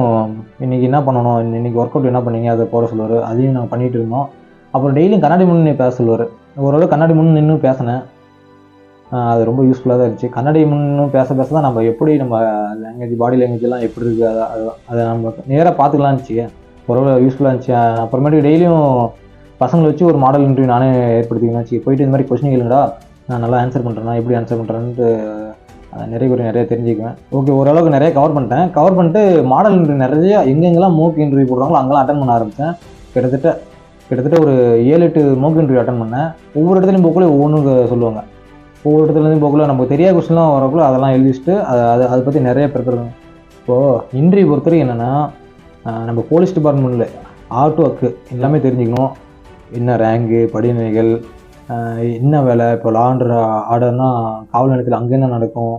இன்றைக்கி என்ன பண்ணணும், இன்றைக்கி ஒர்க் அவுட் என்ன பண்ணீங்க அதை போட சொல்லுவார். அதையும் நாங்கள் பண்ணிகிட்டு இருந்தோம். அப்புறம் டெய்லியும் கண்ணாடி முன்னே பேச சொல்லுவார். ஓரளவு கண்ணாடி முன் நின்று பேசினேன். அது ரொம்ப யூஸ்ஃபுல்லாக தான் இருந்துச்சு. கண்ணாடி முன்னு பேச தான் நம்ம எப்படி நம்ம லாங்குவேஜ், பாடி லாங்குவேஜ்லாம் எப்படி இருக்குது அதை நம்ம நேராக பார்த்துக்கலாம்னு இருந்துச்சு. ஓரளவு யூஸ்ஃபுல்லாக இருந்துச்சு. அப்புறமேட்டுக்கு டெய்லியும் பசங்களை வச்சு ஒரு மாடல் இன்டர்வியூ நானே ஏற்படுத்திக்கணும்னு போயிட்டு இந்த மாதிரி கொஸ்டின் கேளுங்கடா, நான் நல்லா ஆன்சர் பண்ணுறேன்னா, எப்படி ஆன்சர் பண்ணுறேன்ட்டு நிறைய தெரிஞ்சுக்குவேன். ஓகே, ஓரளவுக்கு நிறைய கவர் பண்ணிட்டு மாடல் இன்டர்வியூ நிறைய எங்கெங்கெல்லாம் மோக் இன்டர்வியூ போடுறாங்களோ அங்கெல்லாம் அட்டன் பண்ண ஆரம்பித்தேன். கிட்டத்தட்ட ஒரு 7-8 மோக் இன்டர்வியூ அட்டன் பண்ணேன். ஒவ்வொரு இடத்துலையும் போக்குள்ள ஒவ்வொன்று சொல்லுவாங்க. ஒவ்வொரு இடத்துலேருந்து போக்குள்ள நமக்கு தெரியாத கொஸ்டின்லாம் வரக்குள்ள அதெல்லாம் எழுதி வச்சுட்டு அதை பற்றி நிறைய ப்ரிப்பேர். இப்போது இன்டர்வியூ பொறுத்தவரைக்கும் என்னென்னா நம்ம போலீஸ் டிபார்ட்மெண்ட்டில் ஆர்ட் ஒர்க்கு எல்லாமே தெரிஞ்சுக்கணும். என்ன ரேங்கு, படிநிலைகள், என்ன வேலை, இப்போ லா அண்ட் ஆர்டர்னால் காவல் நிலையத்தில் அங்கே என்ன நடக்கும்,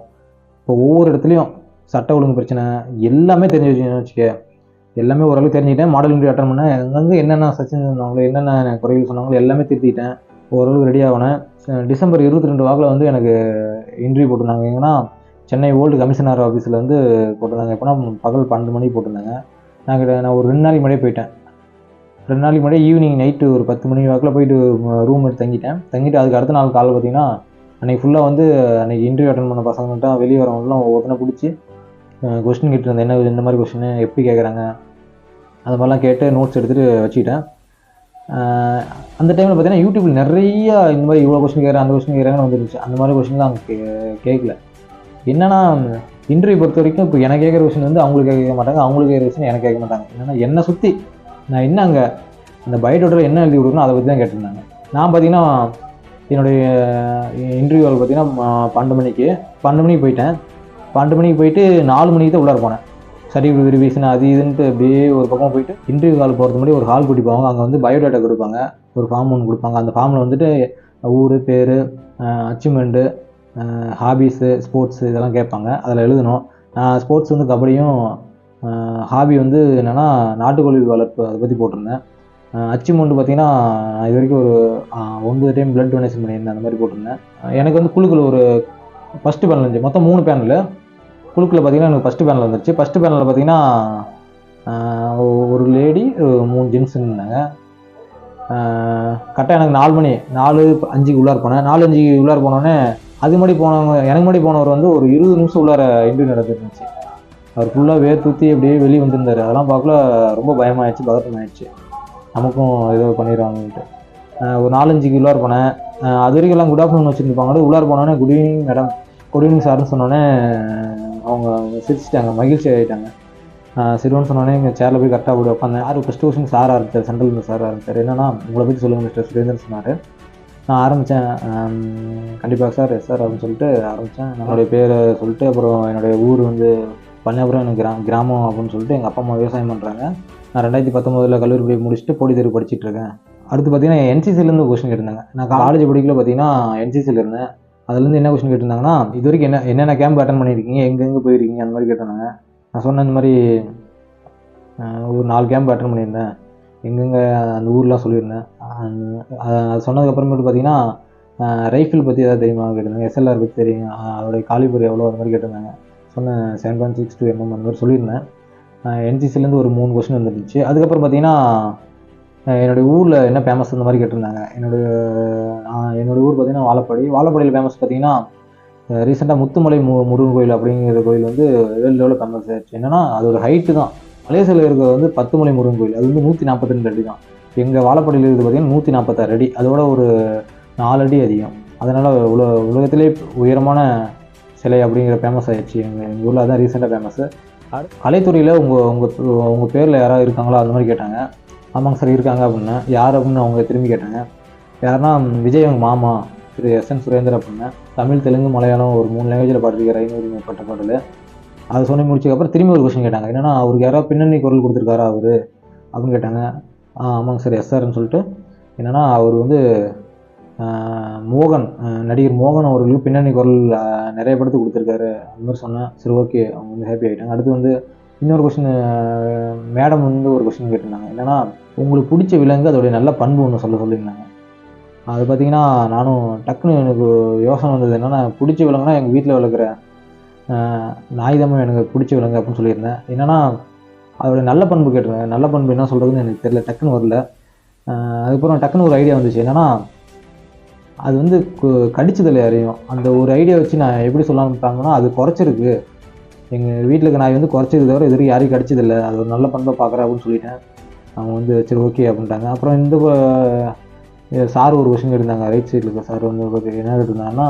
இப்போ ஒவ்வொரு இடத்துலையும் சட்ட ஒழுங்கு பிரச்சனை எல்லாமே தெரிஞ்சு வச்சுக்க. எல்லாமே ஓரளவுக்கு தெரிஞ்சுக்கிட்டேன். மாடல் இன்டர்வியூ அட்டன் பண்ணேன். அங்கங்கே என்னென்ன சச்சின் சொன்னாங்களோ, என்னென்ன குறைகள் சொன்னாங்களோ எல்லாமே திருத்திக்கிட்டேன். ஓரளவுக்கு ரெடி ஆகினேன். டிசம்பர் 22 வாக்கில் வந்து எனக்கு இன்டர்வியூ போட்டிருந்தாங்க. எங்கன்னா சென்னை ஓல்டு கமிஷனர் ஆஃபீஸில் வந்து போட்டிருந்தாங்க. எப்போனா பகல் 12 மணிக்கு போட்டிருந்தாங்க. நான் ஒரு 2 நாளைக்கு முன்னாடியே போயிட்டேன். 2 நாளைக்கு முன்னாடி ஈவினிங் நைட்டு ஒரு 10 மணி வாக்கில் போயிட்டு ரூம் எடுத்து தங்கிட்டு அதுக்கு அடுத்த நாள் காலையில் பார்த்தீங்கன்னா அன்றைக்கி ஃபுல்லாக வந்து அன்றைக்கி இன்டர்வியூ அட்டன் பண்ண பசங்கள்ட்ட வெளியே வரவங்களாம் ஒவ்வொருத்தனை பிடிச்சி கொஸ்டின் கேட்டுருந்தேன். என்ன இந்த மாதிரி கொஸ்டின் எப்படி கேட்குறாங்க அது மாதிரிலாம் கேட்டு நோட்ஸ் எடுத்துகிட்டு வச்சுக்கிட்டேன். அந்த டைமில் பார்த்தீங்கன்னா யூடியூப்பில் நிறையா இந்த மாதிரி இவ்வளோ கொஸ்டின் கேட்குறேன் அந்த கொஸ்டின் கேட்குறாங்கன்னு வந்துருந்துச்சு. அந்த மாதிரி கொஸ்டின்லாம் அவங்க கேட்கல. என்னன்னா இன்டர்வியூ பொறுத்த வரைக்கும் இப்போ எனக்கு கேட்குற கொஸ்டின் வந்து அவங்களுக்கு கேட்க மாட்டாங்க, அவங்களுக்கு கேட்குற கொஸ்டின் எனக்கு கேட்க மாட்டாங்க. என்னென்னா என்னை சுற்றி நான் என்ன அங்கே அந்த பயோடேட்டாவில் என்ன எழுதி கொடுக்கணும் அதை பற்றி தான் கேட்டிருந்தாங்க. நான் பார்த்தீங்கன்னா என்னுடைய இன்டர்வியூவில் பார்த்தீங்கன்னா 12 மணிக்கு போயிட்டேன். 12 மணிக்கு போயிட்டு 4 மணிக்கு தான் உள்ளார போனேன். சர்டிஃபிகேட் வெரிஃபிகேஷன் அது இதுன்ட்டு அப்படியே ஒரு பக்கம் போயிட்டு இன்டர்வியூ கால் போகிறது முன்னாடி ஒரு ஹால் கூட்டி போவாங்க. அங்கே வந்து பயோடேட்டா கொடுப்பாங்க, ஒரு ஃபார்ம் ஒன்று கொடுப்பாங்க. அந்த ஃபார்மில் வந்துட்டு ஊர், பேர், அச்சீவ்மெண்ட்டு, ஹாபீஸு, ஸ்போர்ட்ஸு இதெல்லாம் கேட்பாங்க. அதில் எழுதணும். நான் ஸ்போர்ட்ஸ் வந்து கபடியும், ஹாபி வந்து என்னென்னா நாட்டுக்கோழி வளர்ப்பு அதை பற்றி போட்டிருந்தேன். அச்சீவ்மெண்ட் பார்த்திங்கன்னா இது வரைக்கும் ஒரு 9 டைம் பிளட் டொனேஷன் பண்ணியிருந்தேன். அந்த மாதிரி போட்டிருந்தேன். எனக்கு வந்து குழுக்கள் ஒரு ஃபஸ்ட்டு பேனல் இருந்துச்சு. மொத்தம் 3 பேனல். குழுக்கில் பார்த்திங்கன்னா எனக்கு ஃபஸ்ட்டு பேனல் வந்துருச்சு. ஃபஸ்ட்டு பேனலில் பார்த்திங்கன்னா ஒரு லேடி 3 ஜென்ஸ் இருந்தாங்க. கரெக்டாக எனக்கு 4:05 உள்ளார போனேன். 4:05 உள்ளார போனோடனே அது முன்னாடி போனவங்க எனக்கு முன்னாடி போனவர் வந்து ஒரு 20 நிமிஷம் உள்ளார இன்டர்வியூ நடந்துருந்துச்சு. அவர் ஃபுல்லாக வேர்த்தூற்றி அப்படியே வெளியே வந்திருந்தார். அதெல்லாம் பார்க்கல ரொம்ப பயமாகிடுச்சு, பதட்டமாகிடுச்சு. நமக்கும் ஏதோ பண்ணிடுவாங்கன்ட்டு ஒரு 4:05 உள்ளார போனேன். அது வரைக்கும் எல்லாம் குட் ஆஃப்டர்நூன் வச்சுருப்பாங்க. உள்ளார போனோடனே good evening madam, good evening சார்னு சொன்னோடனே அவங்க சிரிச்சிட்டாங்க, மகிழ்ச்சி ஆகிட்டாங்க. சிறுவன் சொன்னோடனே எங்கள் சேரில் போய் கரெக்டாக போய் உட்காந்தேன். யார் ஃபஸ்ட்டு கொஸ்டின் சாராக இருந்துச்சார், சென்ட்ரல் இருந்து சாராக இருந்துச்சார். என்னன்னா உங்களை பற்றி சொல்லுங்கள் மிஸ்டர் சுரேந்தர் சொன்னார். நான் ஆரம்பித்தேன். கண்டிப்பாக சார், எஸ் சார் அப்படின்னு சொல்லிட்டு ஆரம்பித்தேன். என்னுடைய பேரை சொல்லிட்டு அப்புறம் என்னுடைய ஊர் வந்து பழனியாபுரம், எனக்கு கிராமம் அப்படின்னு சொல்லிட்டு எங்கள் அப்பா அம்மா விவசாயம் பண்ணுறாங்க. நான் 2019 கல்லூரி போய் முடிச்சுட்டு போலி தேர்வு படிச்சுட்ருக்கேன். அடுத்து பார்த்தீங்கன்னா என்சிசிலேருந்து கொஸ்டின் கேட்டிருந்தாங்க. நான் காலேஜ் படிக்கல பார்த்தீங்கன்னா என்சிசியில் இருந்தேன். அதுலேருந்து என்ன கொஸ்டின் கேட்டிருந்தாங்கன்னா இது வரைக்கும் என்னென்ன கேம்ப் அட்டன் பண்ணியிருக்கீங்க, எங்கெங்கே போயிருக்கீங்க அந்த மாதிரி கேட்டிருந்தாங்க. நான் சொன்னேன் இந்த மாதிரி ஒரு 4 கேம்ப் அட்டன் பண்ணியிருந்தேன், எங்கெங்கே அந்த ஊர்லாம் சொல்லியிருந்தேன். அது சொன்னதுக்கப்புறமேட்டு பார்த்தீங்கன்னா ரைஃபிள் பற்றி எதாவது தெரியுமா கேட்டிருந்தாங்க. எஸ்எல்ஆர் பற்றி தெரியுங்க, அதோடைய காலிபர் எவ்வளோ அந்த மாதிரி கேட்டிருந்தாங்க. சொன்னேன் 7.62 mm அந்த மாதிரி சொல்லியிருந்தேன். என்சிசிலேருந்து ஒரு 3 கொஸ்டின் வந்துருந்துச்சு. அதுக்கப்புறம் பார்த்தீங்கன்னா என்னுடைய ஊரில் என்ன ஃபேமஸ் அந்த மாதிரி கேட்டிருந்தாங்க. என்னுடைய ஊர் பார்த்தீங்கன்னா வாழப்பாடியில் ஃபேமஸ் பார்த்தீங்கன்னா ரீசெண்டாக முத்துமலை முருகன் கோயில் அப்படிங்கிற கோயில் வந்து வேர்ல்டு லெவலில் ஃபேமஸ் ஆயிடுச்சு. என்னென்னா அதோட ஹைட்டு தான். மலேசியாவில் இருக்கிறது வந்து 10 மலை முருகன் கோயில், அது வந்து 142 அடி தான். எங்கள் வாழப்பாடியில் இருக்கிறது பார்த்தீங்கன்னா 146 அடி, அதோட ஒரு 4 அடி அதிகம். அதனால் உலகத்திலே உயரமான சிலை அப்படிங்கிற ஃபேமஸ் ஆயிடுச்சு. எங்கள் ஊரில் அதுதான் ரீசெண்டாக ஃபேமஸு. கலைத்துறையில் உங்கள் பேரில் யாராவது இருக்காங்களோ அந்த மாதிரி கேட்டாங்க. ஆமாங்க சார் இருக்காங்க அப்படின்னா. யார் அப்படின்னு அவங்க திரும்பி கேட்டாங்க. யாருன்னா விஜய் அவங்க மாமா திரு எஸ்என் சுரேந்தர் அப்படின்னா. தமிழ், தெலுங்கு, மலையாளம் ஒரு 3 லாங்குவேஜில் பாடிருக்காரு, 500 மேற்பட்ட பாடல். அதை சொல்லி முடிச்சதுக்கப்புறம் திரும்பி ஒரு கொஸ்டின் கேட்டாங்க. என்னென்னா அவருக்கு யாராவது பின்னணி குரல் கொடுத்துருக்காரா அவர் அப்படின்னு கேட்டாங்க. ஆமாங்க சார், எஸ் சார்ன்னு சொல்லிட்டு. என்னென்னா அவர் வந்து மோகன், நடிகர் மோகன் அவர்களுக்கு பின்னணி குரல் நிறைய படத்துக்கு கொடுத்துருக்காரு அந்த மாதிரி சொன்னேன். சரி ஓகே, அவங்க வந்து ஹாப்பி ஆகிட்டாங்க. அடுத்து வந்து இன்னொரு கொஸ்டின் மேடம் வந்து ஒரு கொஸ்டின் கேட்டிருந்தாங்க. என்னென்னா உங்களுக்கு பிடிச்ச விலங்கு அதோடைய நல்ல பண்பு ஒன்று சொல்லியிருந்தாங்க. அது பார்த்திங்கன்னா நானும் டக்குன்னு எனக்கு யோசனை வந்தது. என்னென்னா பிடிச்ச விலங்குனா எங்கள் வீட்டில் வளர்க்குற நாய் தான் எனக்கு பிடிச்ச விலங்கு அப்படின்னு சொல்லியிருந்தேன். என்னென்னா அதோடைய நல்ல பண்பு கேட்டிருந்தேன். நல்ல பண்பு என்ன சொல்கிறதுன்னு எனக்கு தெரியல, டக்குன்னு வரல. அதுக்கப்புறம் டக்குன்னு ஒரு ஐடியா வந்துச்சு. என்னென்னா அது வந்து கடிச்சதில்லை யாரையும். அந்த ஒரு ஐடியா வச்சு நான் எப்படி சொல்லலாம்ட்டாங்கன்னா அது குறைச்சிருக்கு, எங்கள் வீட்டில் இருக்க நாய் வந்து குறைச்சது தவிர இது வரைக்கும் யாரையும் கடிச்சதில்லை, அது ஒரு நல்ல பண்பை பார்க்குறேன் அப்படின்னு சொல்லிட்டேன். அவங்க வந்து சரி ஓகே அப்படின்ட்டாங்க. அப்புறம் இந்த சார் ஒரு கொஸ்டின் கேட்டிருந்தாங்க. ரைட் சைடில் இருக்க சார் வந்து என்ன கேட்டிருந்தாங்கன்னா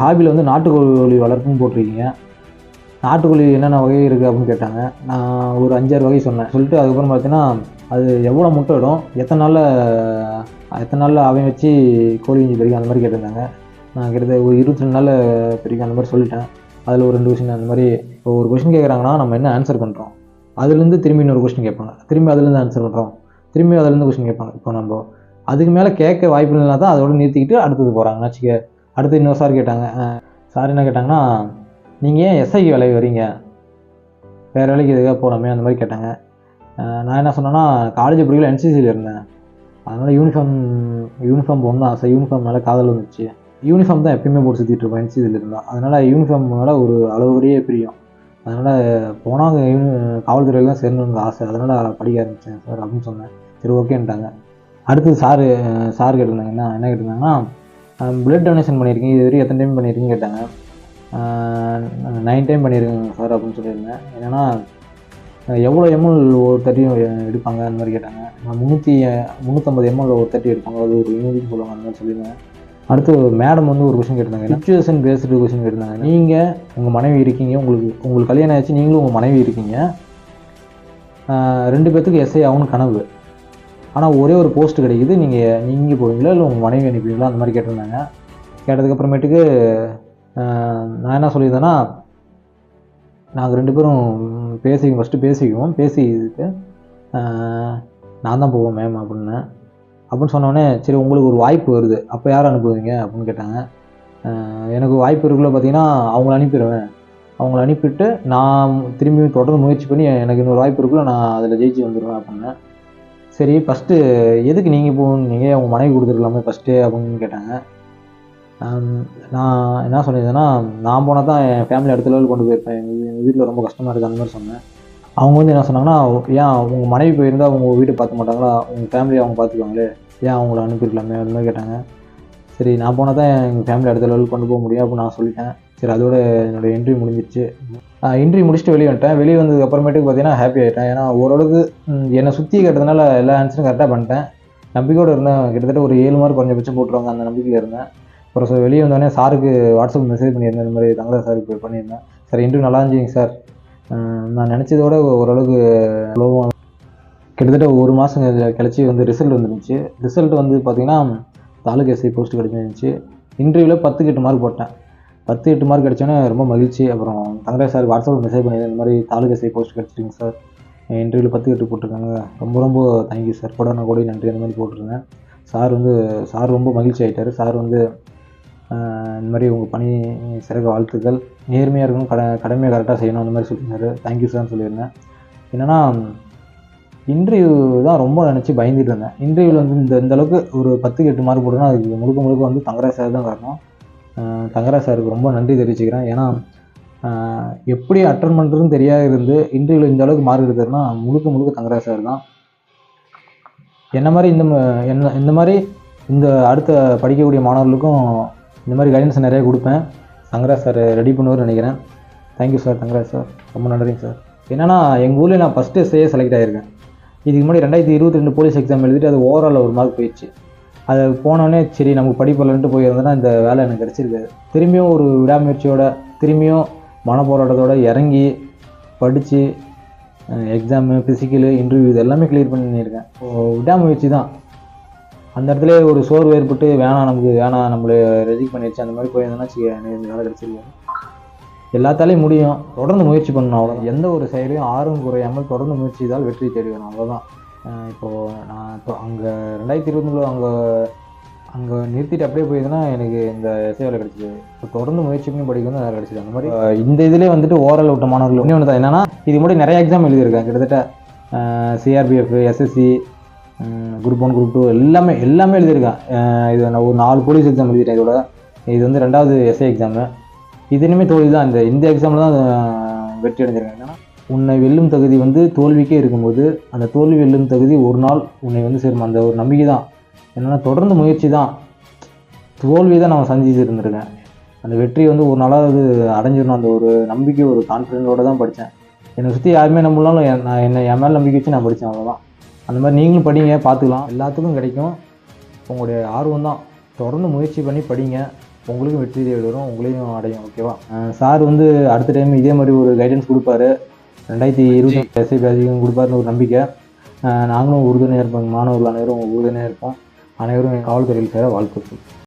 ஹாபியில் வந்து நாட்டுக்கோழி வளர்ப்புன்னு போட்டிருக்கீங்க, நாட்டுக்கோழி என்னென்ன வகை இருக்குது அப்படின்னு கேட்டாங்க. நான் ஒரு 5-6 வகை சொன்னேன். சொல்லிட்டு அதுக்கப்புறம் பார்த்தீங்கன்னா அது எவ்வளோ முட்டை இடும், எத்தனை நாளில் அவன் வச்சு கோழி குஞ்சு பிரிக்கும் அந்த மாதிரி கேட்டிருந்தாங்க. நான் கிட்டத்தட்ட ஒரு 22 நாளில் பிரிக்கும் அந்த மாதிரி சொல்லிட்டேன். அதில் ஒரு 2 கொஸ்டின் அந்த மாதிரி. இப்போ ஒரு கொஸ்டின் கேட்குறாங்கன்னா நம்ம என்ன ஆன்சர் பண்ணுறோம், அதுலேருந்து திரும்பி இன்னொரு கொஸ்டின் கேட்பாங்க, திரும்பி அதுலேருந்து ஆன்சர் பண்ணுறோம், திரும்பி அதுலேருந்து கொஸ்டின் கேட்பாங்க. இப்போ நம்ம அதுக்கு மேலே கேட்க வாய்ப்பு இல்லைனா தான் அதோட நிறுத்திக்கிட்டு அடுத்தது போகிறாங்கன்னு வச்சுக்க. அடுத்து இன்னொரு சார் கேட்டாங்க. சார் என்ன கேட்டாங்கன்னா நீங்கள் ஏன் எஸ்ஐக்கு வேலைக்கு வரீங்க, வேறு வேலைக்கு எதுக்காக போகலாமே அந்த மாதிரி கேட்டாங்க. நான் என்ன சொன்னேன்னா காலேஜ் படிக்கல, என்சிசியில் இருந்தேன், அதனால் யூனிஃபார்ம் போடணும்னு ஆசை. யூனிஃபார்ம் மேலே காதல் வந்துச்சு. யூனிஃபார்ம் தான் எப்பயுமே போட்டு சுற்றிட்டு இருப்பேன் என்சிசியில் இருந்தால். அதனால் யூனிஃபார்ம் மேலே ஒரு அளவுடைய பிரியம். அதனால் போனால் காவல்துறையில் தான் சேரணுன்னு ஆசை. அதனால் படிக்க ஆரம்பித்தேன் சார் அப்படின்னு சொன்னேன். சரி ஓகேன்ட்டாங்க. அடுத்து சார் கேட்டிருந்தாங்க. என்ன கேட்டிருந்தாங்கன்னா, பிளட் டொனேஷன் பண்ணியிருக்கீங்க, இது வரைக்கும் எத்தனை டைம் பண்ணியிருக்கீங்கன்னு கேட்டாங்க. 9 டைம் பண்ணியிருக்கேங்க சார் அப்படின்னு சொல்லியிருந்தேன். என்னென்னா எவ்வளோ எம்எல் ஒரு தட்டியும் எடுப்பாங்க அந்த மாதிரி கேட்டாங்க. நான் 350 எம்எல் ஒரு தட்டி எடுப்பாங்க, அது ஒரு யூனிட்னு சொல்லுவாங்க அந்த மாதிரி சொல்லியிருந்தேன். அடுத்து மேடம் வந்து ஒரு கொஸ்டின் கேட்டிருந்தாங்க. சிச்சுவேஷன் பேஸ்டு கொஸ்டின் கேட்டிருந்தாங்க. நீங்கள் உங்கள் மனைவி இருக்கீங்க, உங்களுக்கு கல்யாணம் ஆச்சு, நீங்களும் உங்கள் மனைவி இருக்கீங்க, 2 பேர்த்துக்கு எஸ்ஐ ஆகணும்னு கனவு, ஆனால் ஒரே ஒரு போஸ்ட் கிடைக்குது, நீங்கள் போவீங்களா இல்லை உங்கள் மனைவி அனுப்புவீங்களா அந்த மாதிரி கேட்டிருந்தாங்க. கேட்டதுக்கப்புறமேட்டுக்கு நான் என்ன சொல்லியிருந்தேன்னா, நாங்கள் 2 பேரும் ஃபஸ்ட்டு பேசிக்கிட்டு நான் தான் போவேன் மேம் அப்படின்னு சொன்னோடனே, சரி உங்களுக்கு ஒரு வாய்ப்பு வருது, அப்போ யார் அனுப்புவீங்க அப்படின்னு கேட்டாங்க. எனக்கு வாய்ப்பு இருக்குள்ள பார்த்தீங்கன்னா அவங்கள அனுப்பிடுவேன், அவங்கள அனுப்பிட்டு நான் திரும்பியும் தொடர்ந்து முயற்சி பண்ணி எனக்கு இன்னொரு வாய்ப்பு இருக்குள்ள நான் அதில் ஜெயிச்சு வந்துடுவேன் அப்படின்னேன். சரி ஃபஸ்ட்டு எதுக்கு நீங்கள் போகணுன்னீங்க, அவங்க மனைவி கொடுத்துருக்கலாமே ஃபஸ்ட்டு அப்படின்னு கேட்டாங்க. நான் என்ன சொல்லியிருந்தேன்னா, நான் போனால் தான் என் ஃபேமிலி அடுத்த லெவல் கொண்டு போயிருப்பேன், எங்கள் வீட்டில் ரொம்ப கஷ்டமாக இருக்குது அந்த மாதிரி சொன்னேன். அவங்க வந்து என்ன சொன்னாங்கன்னா, ஏன் உங்கள் மனைவி போயிருந்தால் உங்கள் வீட்டை பார்க்க மாட்டாங்களா, உங்கள் ஃபேமிலியை அவங்க பார்த்துக்குவாங்களே, ஏன் அவங்கள அனுப்பியிருக்கலாமே அந்த மாதிரி கேட்டாங்க. சரி நான் போனால் தான் எங்கள் ஃபேமிலி அடுத்த லெவலுக்கு கொண்டு போக முடியும் அப்படின்னு நான் சொல்லிட்டேன். சரி அதோட என்னோடய இன்டர்வியூ முடிஞ்சிடுச்சு. இன்டர்வியூ முடிச்சுட்டு வெளியே வந்துட்டேன். வெளியே வந்ததுக்கு அப்புறமேட்டுக்கு பார்த்தீங்கன்னா ஹாப்பி ஆகிட்டேன். ஏன்னா ஓரளவுக்கு என்னை சுற்றி கேட்டதுனால எல்லா ஆன்சரும் கரெக்டாக பண்ணிட்டேன். நம்பிக்கையோடு இருந்தேன். கிட்டத்தட்ட ஒரு 7 மார்க் குறைஞ்சபட்சம் போட்டுருவாங்க அந்த நம்பிக்கையில் இருந்தேன். அப்புறம் வெளியே வந்தோடனே சாருக்கு வாட்ஸ்அப் மெசேஜ் பண்ணியிருந்தேன், இந்த மாதிரி தங்கராஜ் சாருக்கு பண்ணியிருந்தேன். சார் இன்டர்வியூ நல்லா இருந்துச்சிங்க சார், நான் நினச்சதோட ஓரளவுக்கு லோவாக கிட்டத்தட்ட 1 மாதம் கழிச்சு வந்து ரிசல்ட் வந்துருந்துச்சு. ரிசல்ட் வந்து பார்த்திங்கன்னா தாலுகா எஸ்ஐ போஸ்ட்டு கிடச்சிருந்துச்சு. இன்டர்வியூவில் 10க்கு 8 மார்க் போட்டேன். 10க்கு 8 மார்க் கிடச்சோன்னே ரொம்ப மகிழ்ச்சி. அப்புறம் தங்கராஜ் சார் வாட்ஸ்அப்பில் மெசேஜ் பண்ணியிருந்தேன், இந்த மாதிரி தாலுகா எஸ்ஐ போஸ்ட் கிடச்சிருங்க சார், இன்டர்வியூவில் 10க்கு 8 போட்டிருக்காங்க, ரொம்ப தேங்க்யூ சார், கோடி நன்றி அந்த மாதிரி போட்டிருந்தேன். சார் ரொம்ப மகிழ்ச்சி ஆகிட்டார். சார் வந்து இந்த மாதிரி உங்கள் பணி சிறக்க வாழ்த்துக்கள், நேர்மையாக இருக்கணும், கடமையை கரெக்டாக செய்யணும் அந்த மாதிரி சொல்லியிருந்தாரு. தேங்க்யூ சார்னு சொல்லியிருந்தேன். என்னென்னா இன்டர்வியூ தான் ரொம்ப நினச்சி பயந்துட்டு இருந்தேன். இன்டர்வியூவில் வந்து இந்த அளவுக்கு ஒரு 10க்கு 8 மார்க் போட்டோன்னா அதுக்கு முழுக்க வந்து தங்கராஜ் சார் தான் காரணம். தங்கராஜ் சாருக்கு ரொம்ப நன்றி தெரிவிச்சுக்கிறேன். ஏன்னா எப்படி அட்டன் பண்ணுறதுன்னு தெரியாது இருந்து இன்டர்வியூவில் இந்த அளவுக்கு மார்க் எடுத்தாருன்னா முழுக்க தங்கராஜ் சார் தான். என்ன மாதிரி இந்த மாதிரி இந்த அடுத்த படிக்கக்கூடிய மாணவர்களுக்கும் இந்த மாதிரி கைடன்ஸ் நிறையா கொடுப்பேன். தங்கராஜ் சார் ரெடி பண்ணுவார்னு நினைக்கிறேன். தேங்க்யூ சார் தங்கராஜ் சார், ரொம்ப நன்றிங்க சார். என்னென்னா எங்கள் ஊரில் நான் ஃபஸ்ட்டு எஸ்ஐயே செலக்ட் ஆகியிருக்கேன். இதுக்கு முன்னாடி 2022 போலீஸ் எக்ஸாம் எழுதிட்டு அது ஓவரால் ஒரு மார்க் போயிடுச்சு. அது போனோடனே சரி நமக்கு படிப்பலன்ட்டு போயிருந்தேன்னா இந்த வேலை எனக்கு கிடச்சிருக்காது. திரும்பியும் ஒரு விடாமுயற்சியோட திரும்பியும் மனப்போராட்டத்தோடு இறங்கி படித்து எக்ஸாமு, ஃபிசிக்கலு, இன்டர்வியூ இது எல்லாமே கிளியர் பண்ணியிருக்கேன். விடாமுயற்சி தான். அந்த இடத்துல ஒரு சோர்வு ஏற்பட்டு நம்மளை ரெஜெக்ட் பண்ணிடுச்சு அந்த மாதிரி போயிருந்தேன்னா எனக்கு இந்த வேலை கிடச்சிருக்காது. எல்லாத்தாலையும் முடியும், தொடர்ந்து முயற்சி பண்ணணும், அவ்வளோ. எந்த ஒரு செயலையும் ஆர்வம் குறையாமல் தொடர்ந்து முயற்சி செய்தால் வெற்றி தேடி வேணும், அவ்வளோதான். இப்போது நான் அங்கே 2020 அங்கே நிறுத்திட்டு அப்படியே போயிருந்தேன்னா எனக்கு இந்த எஸ்ஐ வேலை கிடச்சிது. இப்போ தொடர்ந்து முயற்சி பண்ணி படிக்கணும் வேலை கிடச்சிது. அந்த மாதிரி இந்த இதிலே வந்துட்டு ஓரல் விட்ட மாணவர்கள் ஒன்று தான் என்னென்னா, இது முன்னாடி நிறைய எக்ஸாம் எழுதியிருக்கேன். கிட்டத்தட்ட சிஆர்பிஎஃப், எஸ்எஸ்சி, குரூப் 1, குரூப் 2 எல்லாமே எழுதியிருக்கேன். இது நான் ஒரு 4 போலீஸ் எக்ஸாம் எழுதிட்டேன். இது வந்து 2வது எஸ்ஐ எக்ஸாமு. இது இனிமேல் தோல்வி தான். இந்த எக்ஸாமில் தான் வெற்றி அடைஞ்சிருக்கேன். என்னன்னா உன்னை வெல்லும் தகுதி வந்து தோல்விக்கே இருக்கும்போது அந்த தோல்வி வெல்லும் தகுதி ஒரு நாள் உன்னை வந்து சேரும், அந்த ஒரு நம்பிக்கை தான். என்னென்னா தொடர்ந்து முயற்சி தான். தோல்வி தான் நான் சந்திச்சு இருந்திருக்கேன். அந்த வெற்றி வந்து ஒரு நாளாவது அடைஞ்சிடணும், அந்த ஒரு நம்பிக்கை, ஒரு கான்ஃபிடென்ட்டோடு தான் படித்தேன். என்னை சுற்றி யாருமே நம்பலாலும் என் மேலே நம்பிக்கை வச்சு நான் படித்தேன், அவ்வளோதான். அந்த மாதிரி நீங்களும் படிங்க, பார்த்துக்கலாம், எல்லாத்துக்கும் கிடைக்கும். உங்களுடைய ஆர்வம் தான், தொடர்ந்து முயற்சி பண்ணி படிங்க, உங்களுக்கும் வெற்றி தேடி வரும், உங்களையும் அடையும். ஓகேவா? சார் வந்து அடுத்த டைம் இதே மாதிரி ஒரு கைடன்ஸ் கொடுப்பாரு, 2020 எஸ்ஐ பேட்சுக்கும் கொடுப்பாருன்னு ஒரு நம்பிக்கை. நாங்களும் உறுதுணையாக இருப்போம், மாணவர்கள் அனைவரும் உறுதுணையாக இருப்போம். அனைவரும் காவல்துறையில் சேர வாழ்த்துக்கள்.